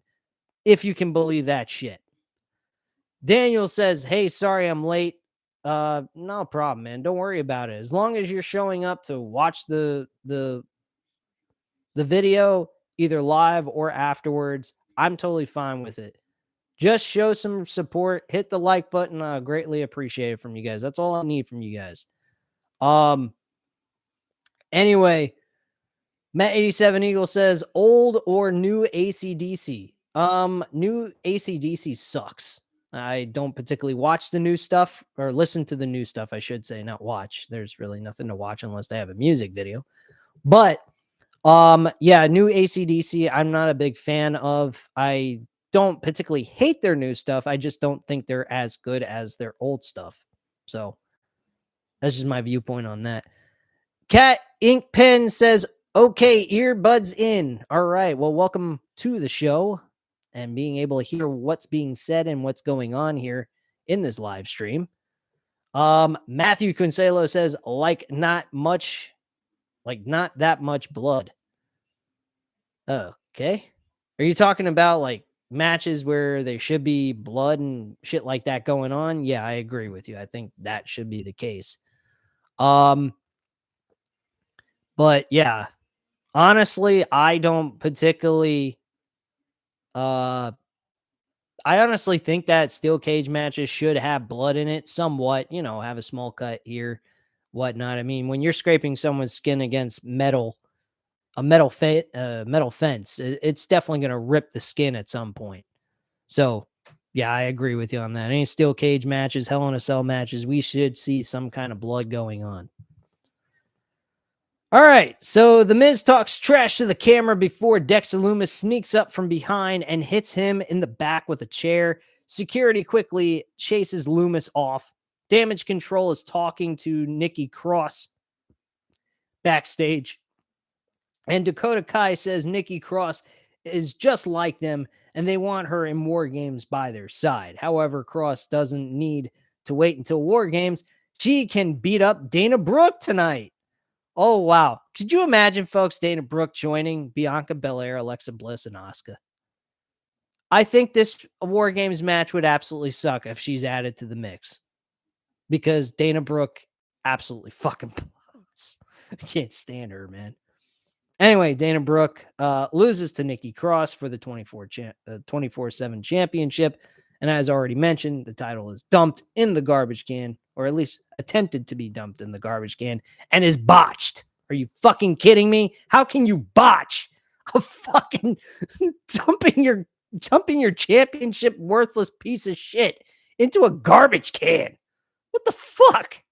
if you can believe that shit. Daniel says, "Hey, sorry I'm late." No problem, man. Don't worry about it. As long as you're showing up to watch the video either live or afterwards, I'm totally fine with it. Just show some support, hit the like button. I greatly appreciate it from you guys. That's all I need from you guys. Anyway, Matt 87 Eagle says old or new AC/DC. New AC/DC sucks. I don't particularly watch the new stuff or listen to the new stuff, I should say, not watch. There's really nothing to watch unless they have a music video. But yeah, new AC/DC, I'm not a big fan of. I don't particularly hate their new stuff. I just don't think they're as good as their old stuff. So that's just my viewpoint on that. Cat Ink Pen says, okay, earbuds in. All right. Well, welcome to the show and being able to hear what's being said and what's going on here in this live stream. Matthew Consuelo says, like not that much blood. Okay. Are you talking about like matches where there should be blood and shit like that going on? Yeah, I agree with you. I think that should be the case. But yeah, honestly, I don't particularly I honestly think that steel cage matches should have blood in it somewhat, have a small cut here, whatnot. I mean, when you're scraping someone's skin against a metal fence, it's definitely going to rip the skin at some point. So, yeah, I agree with you on that. Any steel cage matches, Hell in a Cell matches, we should see some kind of blood going on. All right, so The Miz talks trash to the camera before Dexter Lumis sneaks up from behind and hits him in the back with a chair. Security quickly chases Lumis off. Damage Control is talking to Nikki Cross backstage. And Dakota Kai says Nikki Cross is just like them and they want her in War Games by their side. However, Cross doesn't need to wait until War Games. She can beat up Dana Brooke tonight. Oh, wow. Could you imagine, folks, Dana Brooke joining Bianca Belair, Alexa Bliss, and Asuka? I think this War Games match would absolutely suck if she's added to the mix because Dana Brooke absolutely fucking blows. I can't stand her, man. Anyway, Dana Brooke loses to Nikki Cross for the 24/7 championship. And as already mentioned, the title is dumped in the garbage can, or at least attempted to be dumped in the garbage can, and is botched. Are you fucking kidding me? How can you botch a fucking dumping your championship worthless piece of shit into a garbage can? What the fuck?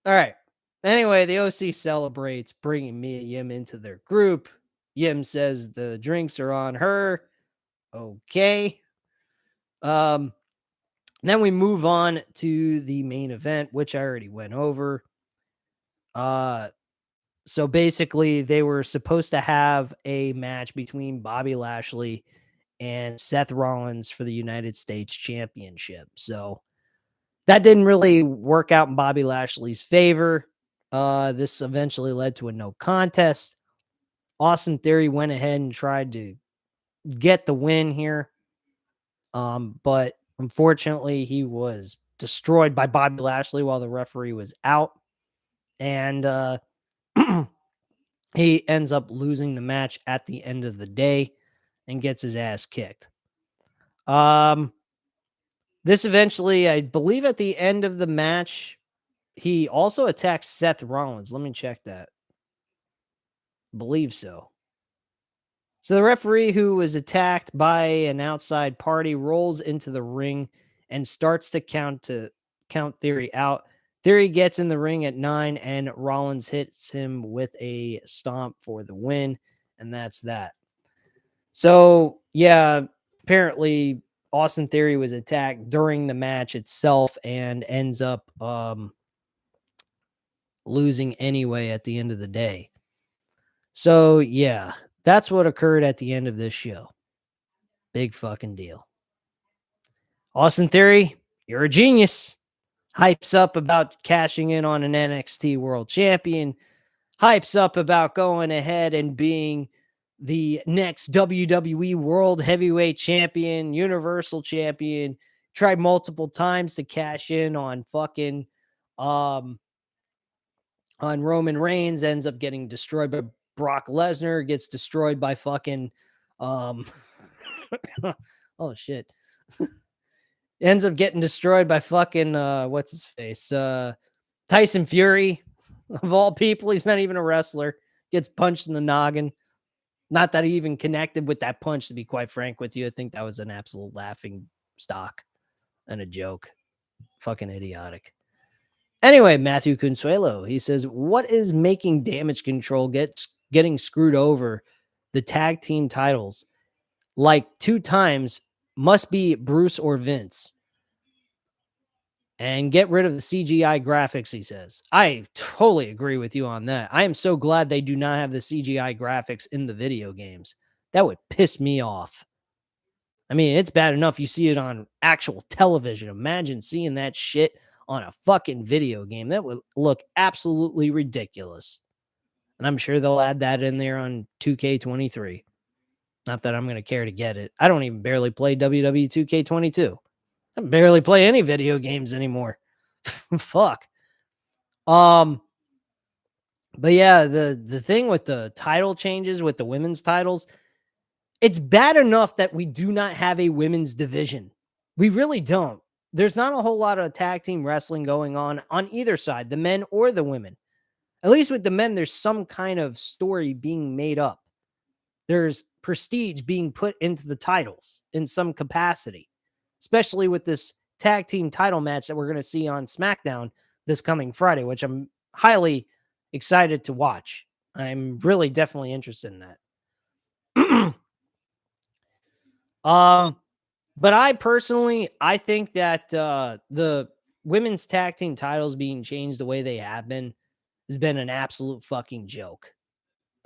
All right. Anyway, the OC celebrates bringing Mia Yim into their group. Yim says the drinks are on her. Okay. Um, then we move on to the main event, which I already went over. Uh, so basically, they were supposed to have a match between Bobby Lashley and Seth Rollins for the United States Championship. So that didn't really work out in Bobby Lashley's favor. This eventually led to a no contest. Austin Theory went ahead and tried to get the win here. But unfortunately, he was destroyed by Bobby Lashley while the referee was out. And he ends up losing the match at the end of the day and gets his ass kicked. This eventually, I believe at the end of the match, he also attacks Seth Rollins. Let me check that. Believe so. So the referee who was attacked by an outside party rolls into the ring and starts to count Theory out. Theory gets in the ring at 9 and Rollins hits him with a stomp for the win, and that's that. So, yeah, apparently Austin Theory was attacked during the match itself and ends up losing anyway at the end of the day. So, yeah, that's what occurred at the end of this show. Big fucking deal. Austin Theory, you're a genius. Hypes up about cashing in on an NXT World Champion. Hypes up about going ahead and being the next WWE World Heavyweight Champion, Universal Champion. Tried multiple times to cash in on fucking on Roman Reigns, ends up getting destroyed by Brock Lesnar, gets destroyed by fucking oh shit. Ends up getting destroyed by fucking what's his face? Tyson Fury, of all people. He's not even a wrestler. Gets punched in the noggin. Not that he even connected with that punch, to be quite frank with you. I think that was an absolute laughing stock and a joke. Fucking idiotic. Anyway, Matthew Consuelo, he says, what is making Damage Control getting screwed over the tag team titles like 2 times must be Bruce or Vince? And get rid of the CGI graphics, he says. I totally agree with you on that. I am so glad they do not have the CGI graphics in the video games. That would piss me off. I mean, it's bad enough you see it on actual television. Imagine seeing that shit on a fucking video game. That would look absolutely ridiculous. And I'm sure they'll add that in there on 2K23. Not that I'm going to care to get it. I don't even barely play WWE 2K22. I barely play any video games anymore. Fuck. But yeah, the thing with the title changes with the women's titles, it's bad enough that we do not have a women's division. We really don't. There's not a whole lot of tag team wrestling going on either side, the men or the women. At least with the men, there's some kind of story being made up. There's prestige being put into the titles in some capacity, especially with this tag team title match that we're going to see on SmackDown this coming Friday, which I'm highly excited to watch. I'm really definitely interested in that. But I personally, I think that the women's tag team titles being changed the way they have been has been an absolute fucking joke.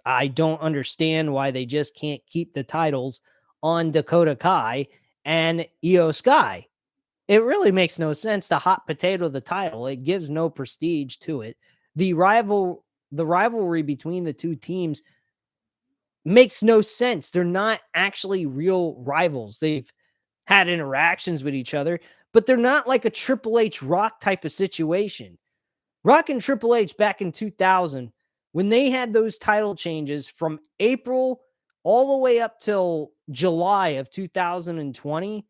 I don't understand why they just can't keep the titles on Dakota Kai and Io Sky. It really makes no sense to hot potato the title. It gives no prestige to it. The rivalry between the two teams makes no sense. They're not actually real rivals. They've had interactions with each other, but they're not like a Triple H Rock type of situation. Rock and Triple H back in 2000, when they had those title changes from April all the way up till July of 2020,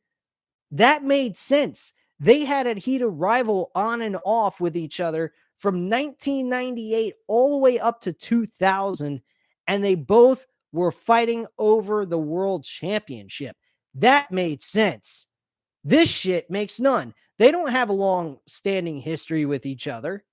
that made sense. They had a heated rival on and off with each other from 1998 all the way up to 2000, and they both were fighting over the world championship. That made sense. This shit makes none. They don't have a long-standing history with each other.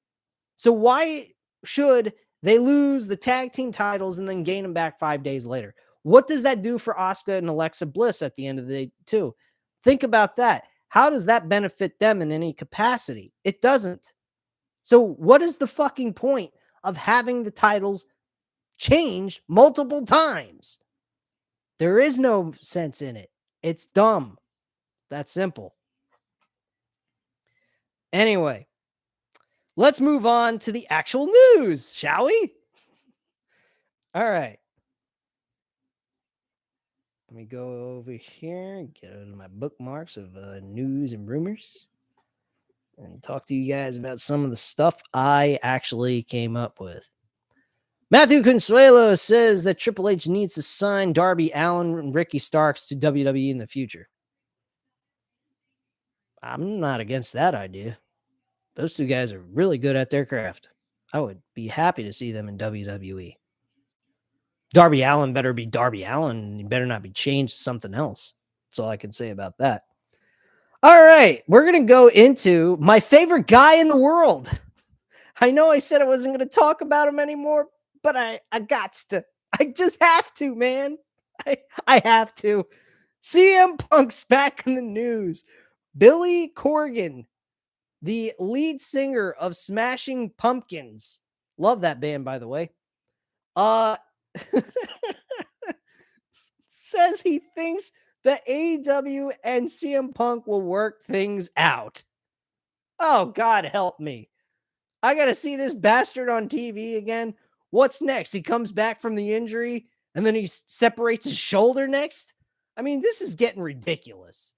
So why should they lose the tag team titles and then gain them back 5 days later? What does that do for Asuka and Alexa Bliss at the end of the day, too? Think about that. How does that benefit them in any capacity? It doesn't. So what is the fucking point of having the titles change multiple times? There is no sense in it. It's dumb. That's simple. Anyway, let's move on to the actual news, shall we? All right. Let me go over here and get out of my bookmarks of news and rumors and talk to you guys about some of the stuff I actually came up with. Matthew Consuelo says that Triple H needs to sign Darby Allin and Ricky Starks to WWE in the future. I'm not against that idea. Those two guys are really good at their craft. I would be happy to see them in WWE. Darby Allin better be Darby Allin. He better not be changed to something else. That's all I can say about that. All right, we're going to go into my favorite guy in the world. I know I said I wasn't going to talk about him anymore, but I got to. I just have to, man. I have to. CM Punk's back in the news. Billy Corgan, the lead singer of Smashing Pumpkins. Love that band, by the way. Says he thinks that AEW and CM Punk will work things out. Oh, God help me. I got to see this bastard on TV again. What's next? He comes back from the injury and then he separates his shoulder next? I mean, this is getting ridiculous.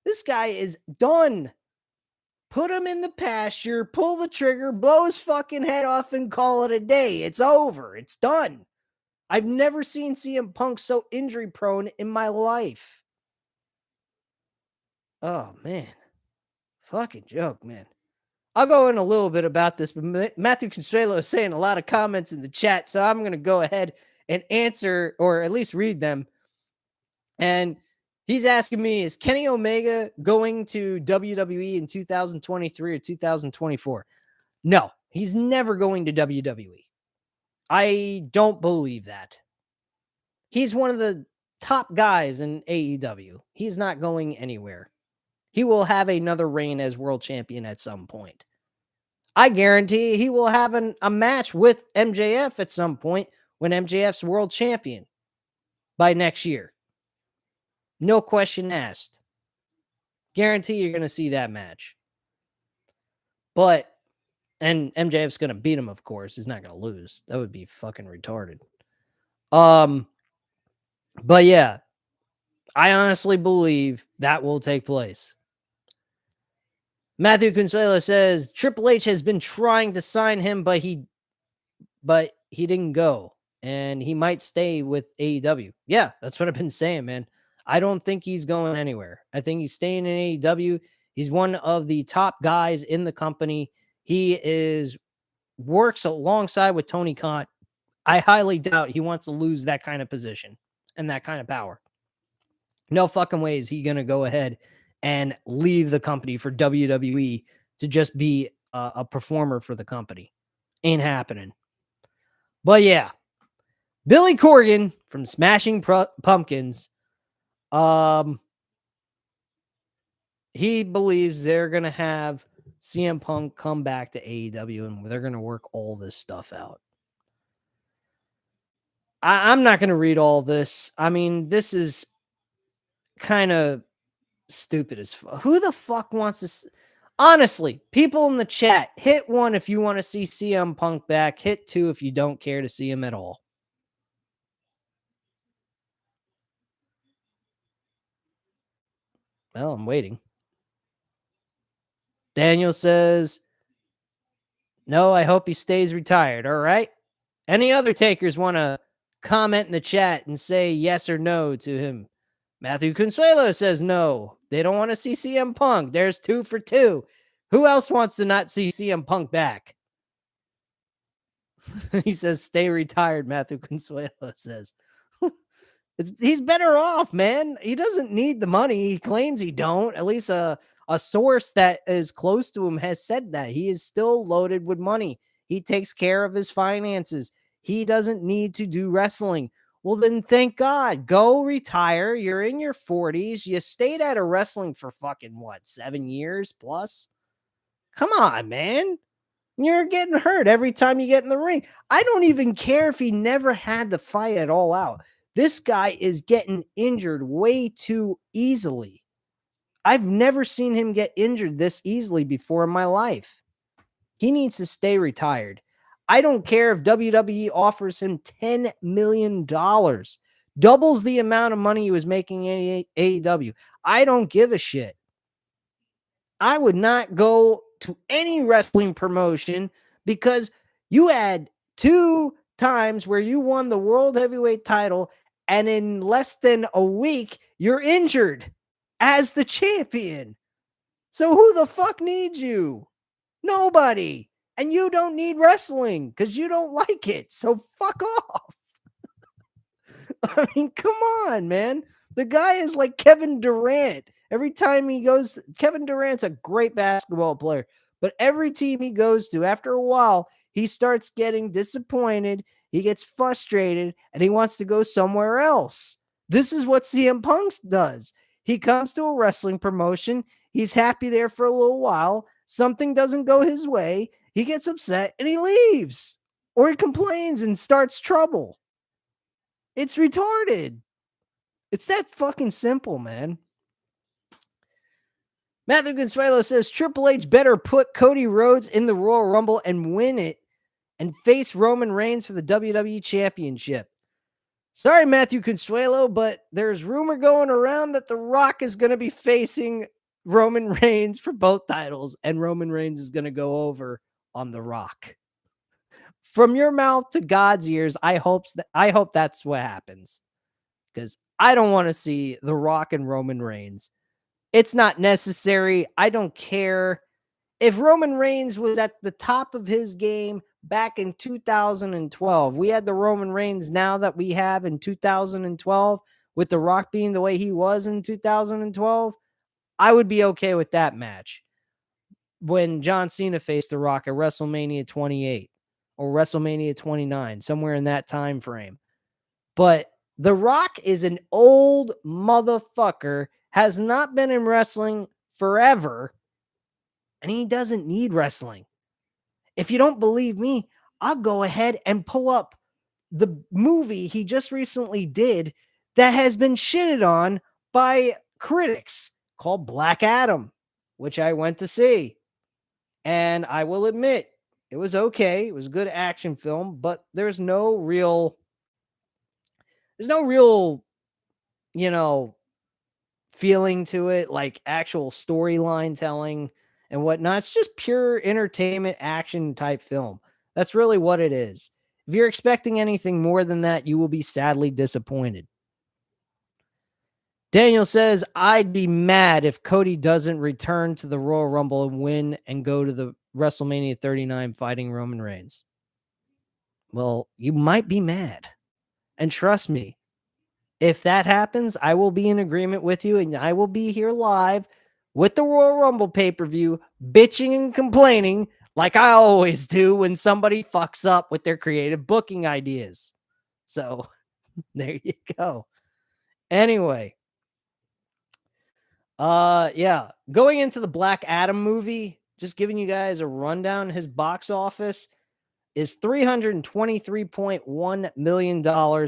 This guy is done. Put him in the pasture, pull the trigger, blow his fucking head off and call it a day. It's over. It's done. I've never seen CM Punk so injury prone in my life. Oh, man. Fucking joke, man. I'll go in a little bit about this, but Matthew Consuelo is saying a lot of comments in the chat, so I'm going to go ahead and answer, or at least read them. And he's asking me, is Kenny Omega going to WWE in 2023 or 2024? No, he's never going to WWE. I don't believe that. He's one of the top guys in AEW. He's not going anywhere. He will have another reign as world champion at some point. I guarantee he will have a match with MJF at some point when MJF's world champion by next year. No question asked. Guarantee you're going to see that match. And MJF's going to beat him, of course. He's not going to lose. That would be fucking retarded. But yeah, I honestly believe that will take place. Matthew Consuelo says Triple H has been trying to sign him, but he didn't go, and he might stay with AEW. Yeah, that's what I've been saying, man. I don't think he's going anywhere. I think he's staying in AEW. He's one of the top guys in the company. He works alongside with Tony Khan. I highly doubt he wants to lose that kind of position and that kind of power. No fucking way is he going to go ahead and leave the company for WWE to just be a performer for the company. Ain't happening. But yeah, Billy Corgan from Smashing Pumpkins, he believes they're going to have CM Punk come back to AEW and they're going to work all this stuff out. I'm not going to read all this. I mean, this is kind of stupid as fuck. Who the fuck wants to... Honestly, people in the chat, hit 1 if you want to see CM Punk back. Hit 2 if you don't care to see him at all. Well, I'm waiting. Daniel says, no, I hope he stays retired. All right. Any other takers want to comment in the chat and say yes or no to him? Matthew Consuelo says no. They don't want to see CM Punk. There's 2 for 2. Who else wants to not see CM Punk back? He says stay retired, Matthew Consuelo says. He's better off, man. He doesn't need the money. He claims he don't. At least A source that is close to him has said that he is still loaded with money. He takes care of his finances. He doesn't need to do wrestling. Well, then thank God. Go retire. You're in your 40s. You stayed out of wrestling for fucking what, 7 years plus? Come on, man. You're getting hurt every time you get in the ring. I don't even care if he never had the fight at all out. This guy is getting injured way too easily. I've never seen him get injured this easily before in my life. He needs to stay retired. I don't care if WWE offers him $10 million, doubles the amount of money he was making in AEW. I don't give a shit. I would not go to any wrestling promotion because you had 2 times where you won the world heavyweight title, and in less than a week, you're injured as the champion. So who the fuck needs you? Nobody. And you don't need wrestling because you don't like it. So fuck off. I mean, come on, man. The guy is like Kevin Durant. Every time he goes, Kevin Durant's a great basketball player, but every team he goes to, after a while, he starts getting disappointed. He gets frustrated and he wants to go somewhere else. This is what CM Punk does. He comes to a wrestling promotion. He's happy there for a little while. Something doesn't go his way. He gets upset and he leaves, or he complains and starts trouble. It's retarded. It's that fucking simple, man. Matthew Consuelo says Triple H better put Cody Rhodes in the Royal Rumble and win it and face Roman Reigns for the WWE Championship. Sorry, Matthew Consuelo, but there's rumor going around that The Rock is going to be facing Roman Reigns for both titles, and Roman Reigns is going to go over on The Rock. From your mouth to God's ears, I hope that's what happens, because I don't want to see The Rock and Roman Reigns. It's not necessary. I don't care. If Roman Reigns was at the top of his game back in 2012, we had the Roman Reigns now that we have in 2012, with The Rock being the way he was in 2012, I would be okay with that match. When John Cena faced The Rock at WrestleMania 28 or WrestleMania 29, somewhere in that time frame. But The Rock is an old motherfucker, has not been in wrestling forever, and he doesn't need wrestling. If you don't believe me, I'll go ahead and pull up the movie he just recently did that has been shitted on by critics, called Black Adam, which I went to see. And I will admit, it was okay. It was a good action film, but there's no real, you know, feeling to it, like actual storyline telling and whatnot. It's just pure entertainment action type film. That's really what it is. If you're expecting anything more than that, you will be sadly disappointed. Daniel says, I'd be mad if Cody doesn't return to the Royal Rumble and win and go to the WrestleMania 39 fighting Roman Reigns. Well, you might be mad. And trust me, if that happens, I will be in agreement with you, and I will be here live with the Royal Rumble pay-per-view, bitching and complaining like I always do when somebody fucks up with their creative booking ideas. So there you go. Anyway, yeah, going into the Black Adam movie, just giving you guys a rundown, his box office is $323.1 million,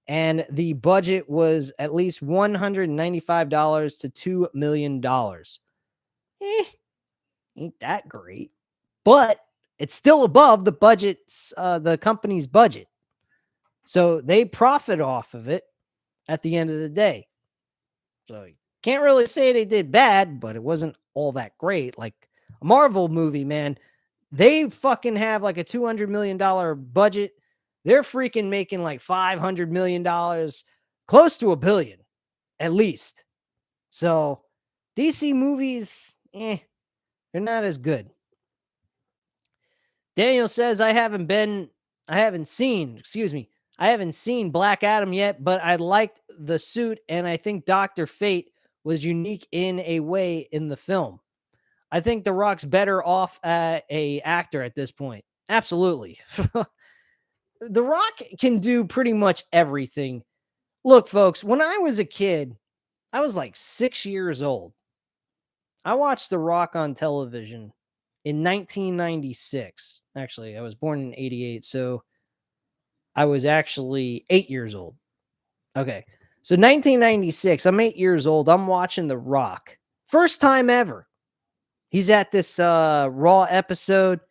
and the budget was at least $195 to $2 million. Ain't that great, but it's still above the budget's, the company's budget. So they profit off of it at the end of the day. So you can't really say they did bad, but it wasn't all that great. Like a Marvel movie, man, they fucking have like a $200 million budget. They're freaking making like $500 million, close to $1 billion, at least. So DC movies, they're not as good. Daniel says, I haven't seen Black Adam yet, but I liked the suit, and I think Dr. Fate was unique in a way in the film. I think The Rock's better off at a actor at this point. Absolutely. The Rock can do pretty much everything. Look, folks, when I was a kid, I was like 6 years old. I watched The Rock on television in 1996. Actually, I was born in 88, so I was actually 8 years old. Okay. So 1996, I'm 8 years old. I'm watching The Rock. First time ever. He's at this Raw episode.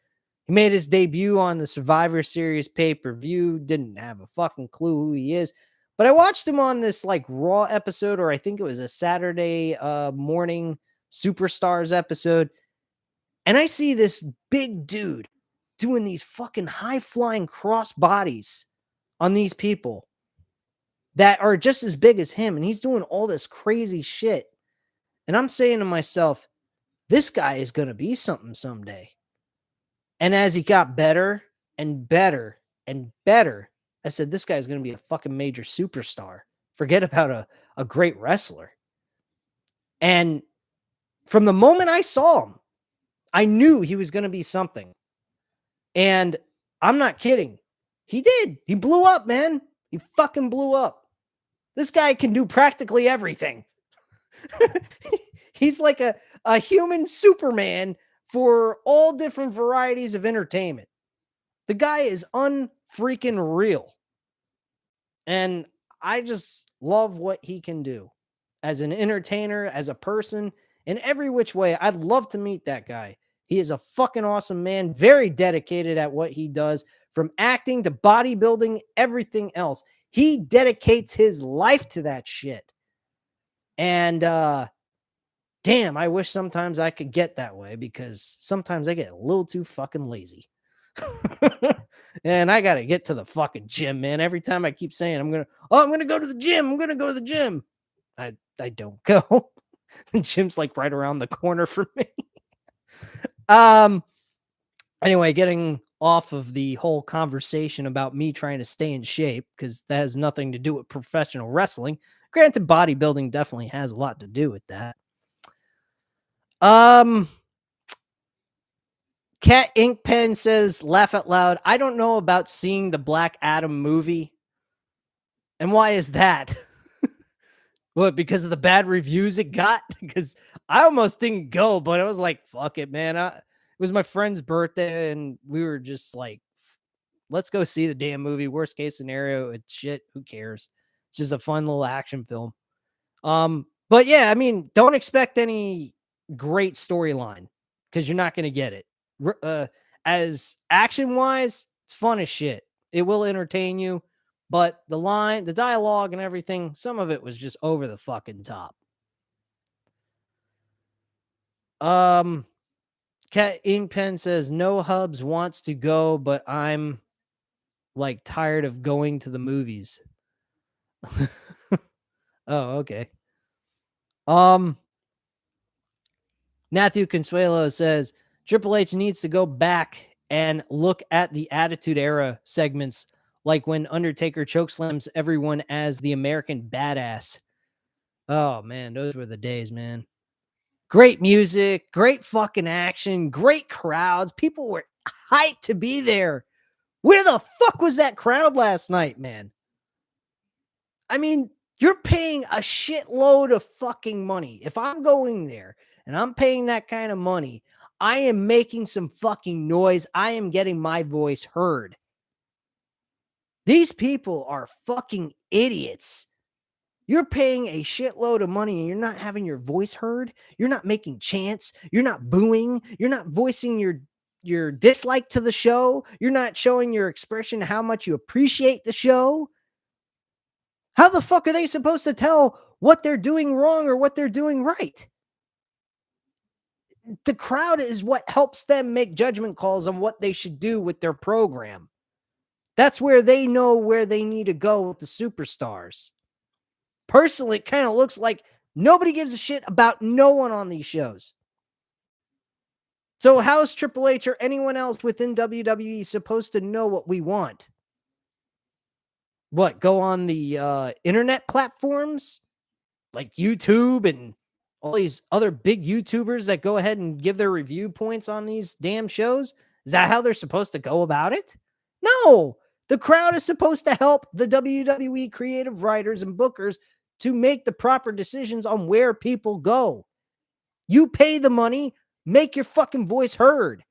He made his debut on the Survivor Series pay-per-view. Didn't have a fucking clue who he is. But I watched him on this like Raw episode, or I think it was a Saturday morning Superstars episode. And I see this big dude doing these fucking high-flying cross bodies on these people that are just as big as him. And he's doing all this crazy shit. And I'm saying to myself, this guy is going to be something someday. And as he got better and better and better, I said, this guy's going to be a fucking major superstar. Forget about a great wrestler. And from the moment I saw him, I knew he was going to be something. And I'm not kidding. He did. He blew up, man. He fucking blew up. This guy can do practically everything. He's like a human Superman for all different varieties of entertainment. The guy is unfreaking real. And I just love what he can do as an entertainer, as a person, in every which way. I'd love to meet that guy. He is a fucking awesome man, very dedicated at what he does, from acting to bodybuilding, everything else. He dedicates his life to that shit. And damn, I wish sometimes I could get that way, because sometimes I get a little too fucking lazy. And I got to get to the fucking gym, man. Every time I keep saying I'm going to go to the gym. I'm going to go to the gym. I don't go. The gym's like right around the corner for me. Anyway, getting off of the whole conversation about me trying to stay in shape, because that has nothing to do with professional wrestling. Granted, bodybuilding definitely has a lot to do with that. Cat Ink Pen says, laugh out loud. I don't know about seeing the Black Adam movie. And why is that? What, because of the bad reviews it got? Because I almost didn't go, but I was like, fuck it, man. It was my friend's birthday, and we were just like, let's go see the damn movie. Worst case scenario, it's shit. Who cares? It's just a fun little action film. But yeah, I mean, don't expect any great storyline, because you're not going to get it. As action wise, it's fun as shit. It will entertain you, but the dialogue and everything, some of it was just over the fucking top. Cat Inpen says no Hubs wants to go, but I'm like tired of going to the movies. Oh, okay. Matthew Consuelo says Triple H needs to go back and look at the Attitude Era segments, like when Undertaker chokeslams everyone as the American Badass. Oh, man, those were the days, man. Great music, great fucking action, great crowds. People were hyped to be there. Where the fuck was that crowd last night, man? I mean, you're paying a shitload of fucking money. If I'm going there and I'm paying that kind of money, I am making some fucking noise. I am getting my voice heard. These people are fucking idiots. You're paying a shitload of money and you're not having your voice heard. You're not making chants. You're not booing. You're not voicing your dislike to the show. You're not showing your expression how much you appreciate the show. How the fuck are they supposed to tell what they're doing wrong or what they're doing right? The crowd is what helps them make judgment calls on what they should do with their program. That's where they know where they need to go with the superstars. Personally, it kind of looks like nobody gives a shit about no one on these shows. So how is Triple H or anyone else within WWE supposed to know what we want? What, go on the internet platforms like YouTube and All these other big YouTubers that go ahead and give their review points on these damn shows? Is that how they're supposed to go about it? No, the crowd is supposed to help the WWE creative writers and bookers to make the proper decisions on where people go. You pay the money, make your fucking voice heard.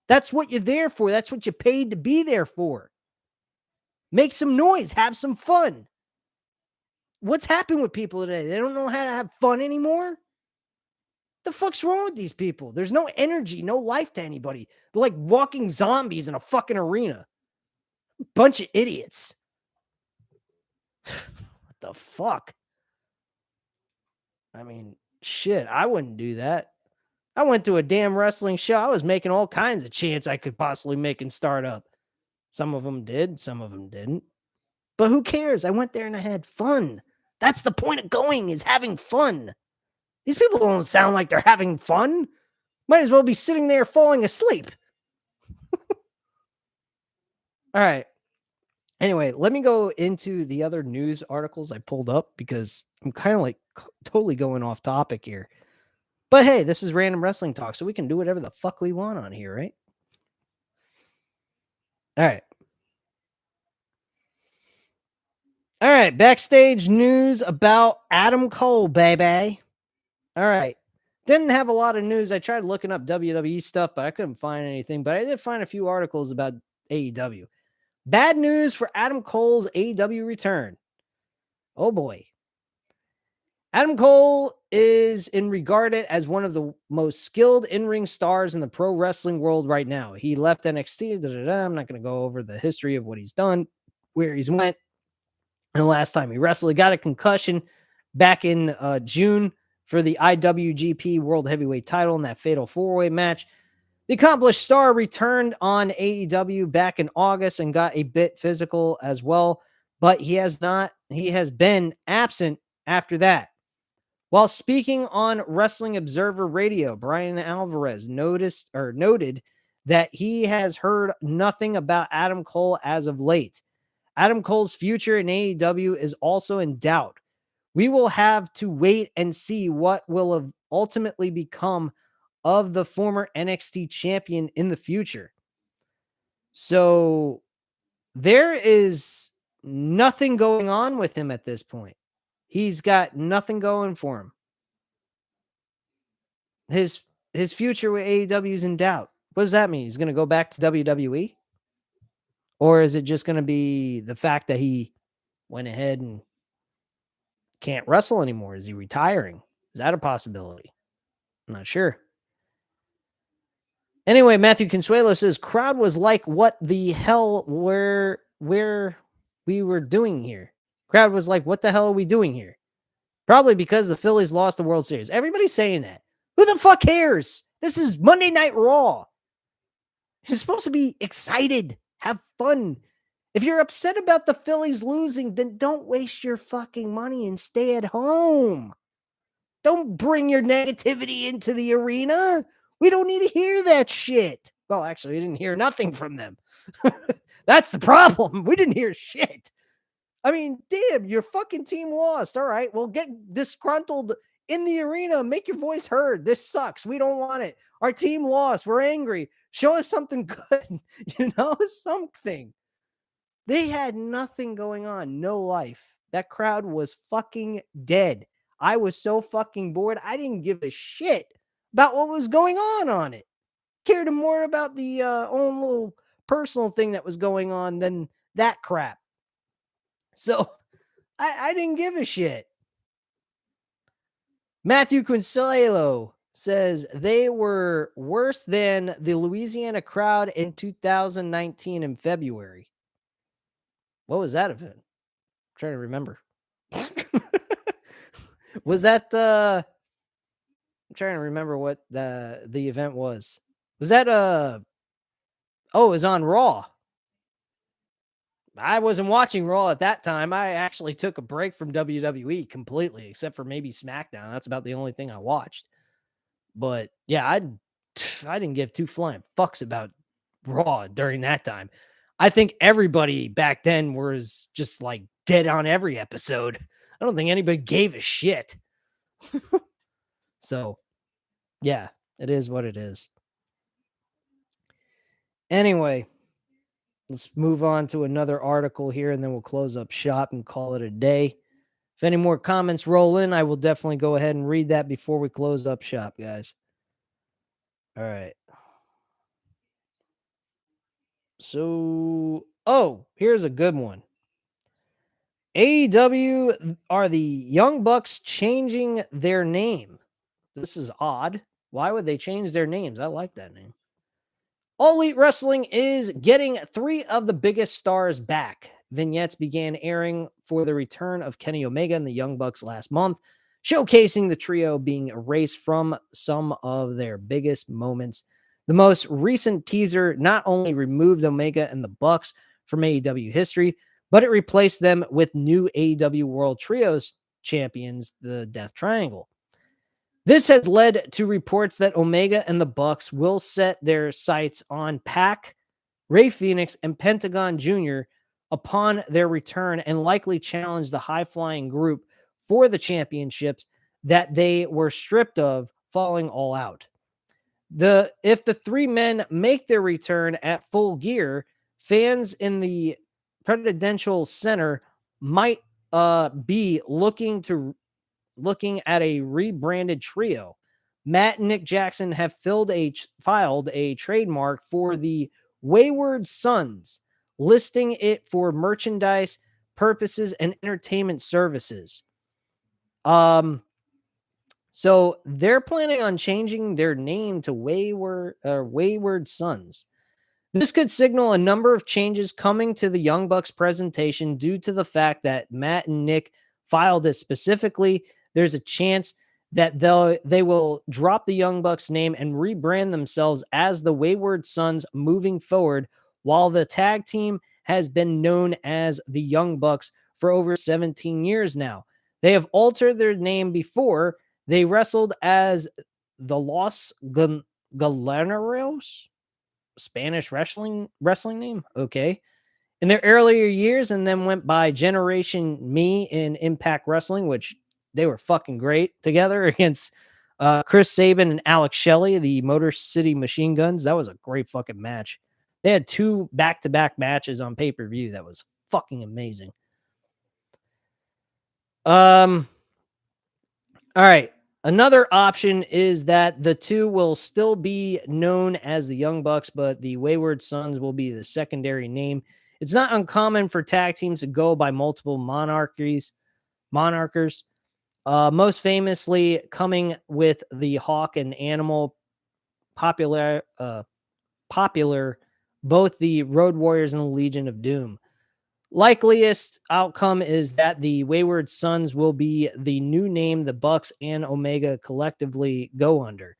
That's what you're there for. That's what you paid to be there for. Make some noise, have some fun. What's happened with people today? They don't know how to have fun anymore. The fuck's wrong with these people? There's no energy, no life to anybody. They're like walking zombies in a fucking arena. Bunch of idiots. What the fuck? I mean, shit, I wouldn't do that. I went to a damn wrestling show. I was making all kinds of chants I could possibly make and start up. Some of them did, some of them didn't. But who cares? I went there and I had fun. That's the point of going, is having fun. These people don't sound like they're having fun. Might as well be sitting there falling asleep. All right. Anyway, let me go into the other news articles I pulled up because I'm kind of like totally going off topic here. But hey, this is Random Wrestling Talk, so we can do whatever the fuck we want on here, right? All right. All right. Backstage news about Adam Cole, baby. All right. Didn't have a lot of news. I tried looking up WWE stuff, but I couldn't find anything. But I did find a few articles about AEW. Bad news for Adam Cole's AEW return. Oh boy. Adam Cole is regarded as one of the most skilled in-ring stars in the pro wrestling world right now. He left NXT. I'm not going to go over the history of what he's done, where he's went. And the last time he wrestled, he got a concussion back in June for the IWGP World Heavyweight title in that fatal four-way match. The accomplished star returned on AEW back in August and got a bit physical as well, but he has been absent after that. While speaking on Wrestling Observer Radio, Brian Alvarez noted that he has heard nothing about Adam Cole as of late. Adam Cole's future in AEW is also in doubt. We will have to wait and see what will ultimately become of the former NXT champion in the future. So there is nothing going on with him at this point. He's got nothing going for him. His future with AEW is in doubt. What does that mean? He's going to go back to WWE? Or is it just going to be the fact that he went ahead and can't wrestle anymore? Is he retiring? Is that a possibility? I'm not sure. Anyway, Matthew Consuelo says, crowd was like, what the hell where we were doing here? Crowd was like, what the hell are we doing here? Probably because the Phillies lost the World Series. Everybody's saying that. Who the fuck cares? This is Monday Night Raw. You're supposed to be excited. Have fun. If you're upset about the Phillies losing, then don't waste your fucking money and stay at home. Don't bring your negativity into the arena. We don't need to hear that shit. Well, actually, we didn't hear nothing from them. That's the problem. We didn't hear shit. I mean, damn, your fucking team lost. All right, well, get disgruntled in the arena. Make your voice heard. This sucks. We don't want it. Our team lost. We're angry. Show us something good. Something. They had nothing going on. No life. That crowd was fucking dead. I was so fucking bored. I didn't give a shit about what was going on it. Cared more about the own little personal thing that was going on than that crap. So I didn't give a shit. Matthew Consuelo says they were worse than the Louisiana crowd in 2019 in February. What was that event? I'm trying to remember. Was that I'm trying to remember what the event was. Was that it was on Raw. I wasn't watching Raw at that time. I actually took a break from WWE completely, except for maybe SmackDown. That's about the only thing I watched. But yeah, I didn't give two flying fucks about Raw during that time. I think everybody back then was just like dead on every episode. I don't think anybody gave a shit. So, yeah, it is what it is. Anyway, let's move on to another article here and then we'll close up shop and call it a day. If any more comments roll in, I will definitely go ahead and read that before we close up shop, guys. All right. So, here's a good one. AEW are the Young Bucks changing their name. This is odd. Why would they change their names? I like that name. All Elite Wrestling is getting 3 of the biggest stars back. Vignettes began airing for the return of Kenny Omega and the Young Bucks last month, showcasing the trio being erased from some of their biggest moments. The most recent teaser not only removed Omega and the Bucks from AEW history, but it replaced them with new AEW World Trios champions, the Death Triangle. This has led to reports that Omega and the Bucks will set their sights on Pac, Ray Phoenix, and Pentagon Jr. upon their return and likely challenge the high-flying group for the championships that they were stripped of following All Out. If the 3 men make their return at Full Gear, fans in the Presidential Center might be looking at a rebranded trio. Matt and Nick Jackson have filed a trademark for the Wayward Sons, listing it for merchandise purposes and entertainment services. So they're planning on changing their name to Wayward Sons. This could signal a number of changes coming to the Young Bucks presentation due to the fact that Matt and Nick filed it specifically. There's a chance that they will drop the Young Bucks name and rebrand themselves as the Wayward Sons moving forward, while the tag team has been known as the Young Bucks for over 17 years now. They have altered their name before. They wrestled as the Los Galeneros, Spanish wrestling name. Okay. In their earlier years, and then went by Generation Me in Impact Wrestling, which they were fucking great together against Chris Sabin and Alex Shelley, the Motor City Machine Guns. That was a great fucking match. They had 2 back-to-back matches on pay-per-view. That was fucking amazing. All right. Another option is that the 2 will still be known as the Young Bucks, but the Wayward Sons will be the secondary name. It's not uncommon for tag teams to go by multiple monikers. Most famously, coming with the Hawk and Animal, popular both the Road Warriors and the Legion of Doom. Likeliest outcome is that the Wayward Sons will be the new name the Bucks and Omega collectively go under.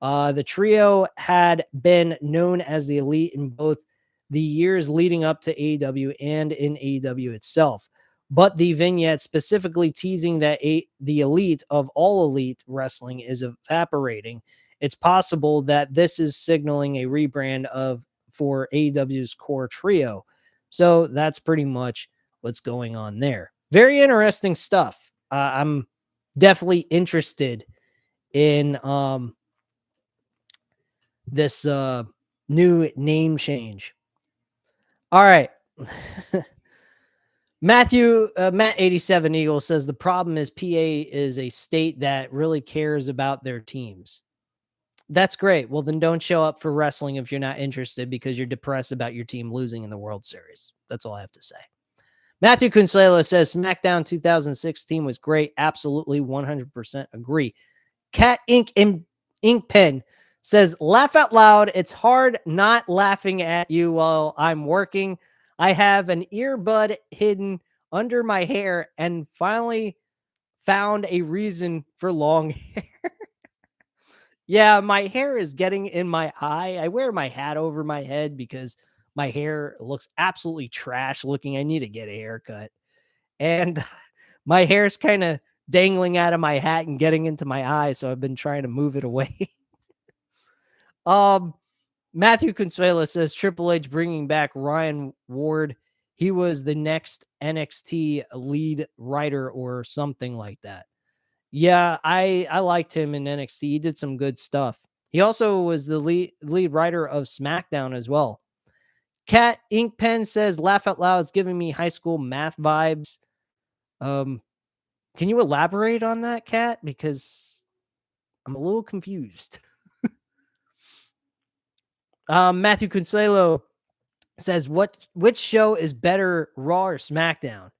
The trio had been known as the Elite in both the years leading up to AEW and in AEW itself. But the vignette specifically teasing that the Elite of all Elite wrestling is evaporating. It's possible that this is signaling a rebrand for AEW's core trio. So that's pretty much what's going on there. Very interesting stuff. I'm definitely interested in this new name change. All right. Matt 87 Eagle says the problem is PA is a state that really cares about their teams. That's great. Well, then don't show up for wrestling if you're not interested because you're depressed about your team losing in the World Series. That's all I have to say. Matthew Consuelo says SmackDown 2016 was great. Absolutely 100% agree. Cat Ink Pen says, laugh out loud. It's hard not laughing at you while I'm working. I have an earbud hidden under my hair and finally found a reason for long hair. Yeah, my hair is getting in my eye. I wear my hat over my head because my hair looks absolutely trash looking. I need to get a haircut. And my hair's kind of dangling out of my hat and getting into my eye, so I've been trying to move it away. Matthew Consuelo says Triple H bringing back Ryan Ward. He was the next NXT lead writer or something like that. Yeah, I liked him in NXT. He did some good stuff. He also was the lead writer of SmackDown as well. Cat Inkpen says, "Laugh out loud is giving me high school math vibes." Um, can you elaborate on that, Cat? Because I'm a little confused. Matthew Consuelo says, which show is better, Raw or SmackDown?"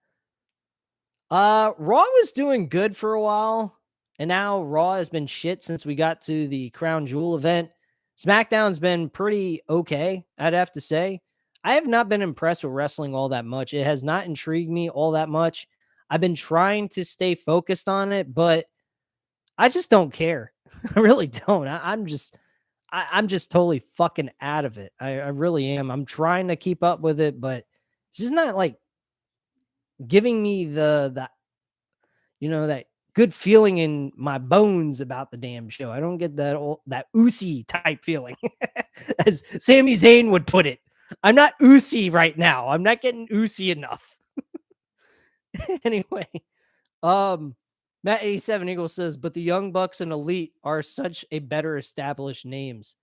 Raw was doing good for a while, and now Raw has been shit since we got to the Crown Jewel event. SmackDown's been pretty okay, I'd have to say. I have not been impressed with wrestling all that much. It has not intrigued me all that much. I've been trying to stay focused on it, but I just don't care. I really don't. I'm just totally fucking out of it. I really am. I'm trying to keep up with it, but it's just not like giving me the that good feeling in my bones about the damn show. I don't get that oozy type feeling, as Sami Zayn would put it. I'm not oozy right now. I'm not getting oozy enough. Anyway, um, Matt 87 Eagle says, but the Young Bucks and Elite are such a better established names.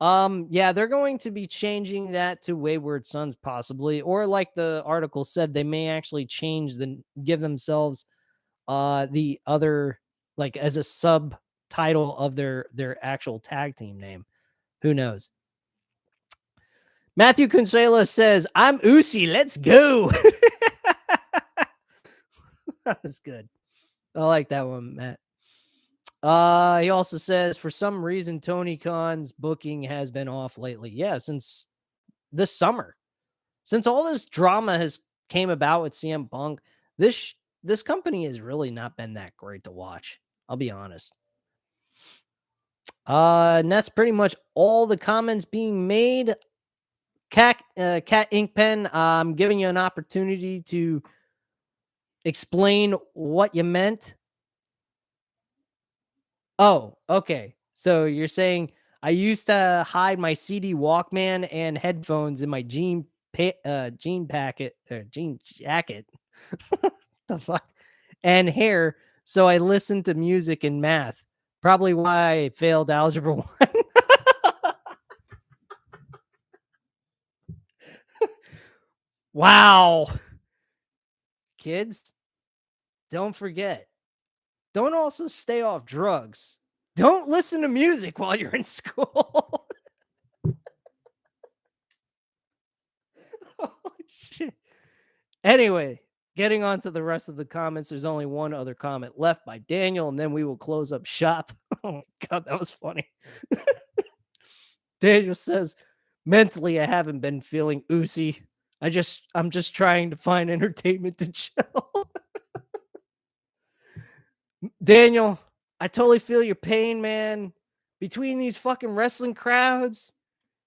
Yeah, they're going to be changing that to Wayward Sons possibly, or like the article said, they may actually give themselves the other, like, as a subtitle of their actual tag team name. Who knows? Matthew Consuelo says, "I'm Usi, let's go." That was good. I like that one, Matt. He also says, for some reason Tony Khan's booking has been off lately. Yeah, since this summer. Since all this drama has came about with CM Punk, this company has really not been that great to watch. I'll be honest. And that's pretty much all the comments being made. Cat Inkpen, I'm giving you an opportunity to explain what you meant. Oh, okay. So you're saying I used to hide my CD Walkman and headphones in my jean packet or jean jacket. The fuck? And hair, so I listened to music and math. Probably why I failed algebra 1. Wow. Kids, don't forget. Don't also stay off drugs. Don't listen to music while you're in school. Oh, shit. Anyway, getting on to the rest of the comments, there's only one other comment left by Daniel, and then we will close up shop. Oh my God, that was funny. Daniel says, mentally, I haven't been feeling oozy. I'm just trying to find entertainment to chill. Daniel, I totally feel your pain, man. Between these fucking wrestling crowds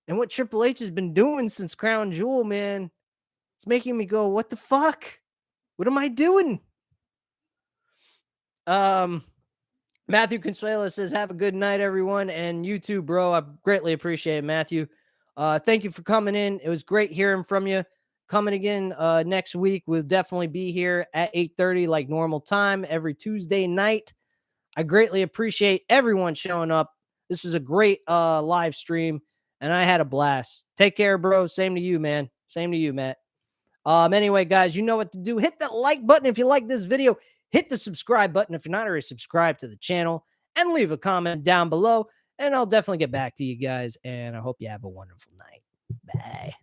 and what Triple H has been doing since Crown Jewel, man, it's making me go, what the fuck? What am I doing? Um, Matthew Consuelo says, have a good night, everyone. And you too, bro. I greatly appreciate it, Matthew. Thank you for coming in. It was great hearing from you. Coming again next week. We'll definitely be here at 8:30 like normal time every Tuesday night. I greatly appreciate everyone showing up. This was a great live stream, and I had a blast. Take care, bro. Same to you, man. Same to you, Matt. Anyway, guys, you know what to do. Hit that like button if you like this video. Hit the subscribe button if you're not already subscribed to the channel, and leave a comment down below. And I'll definitely get back to you guys. And I hope you have a wonderful night. Bye.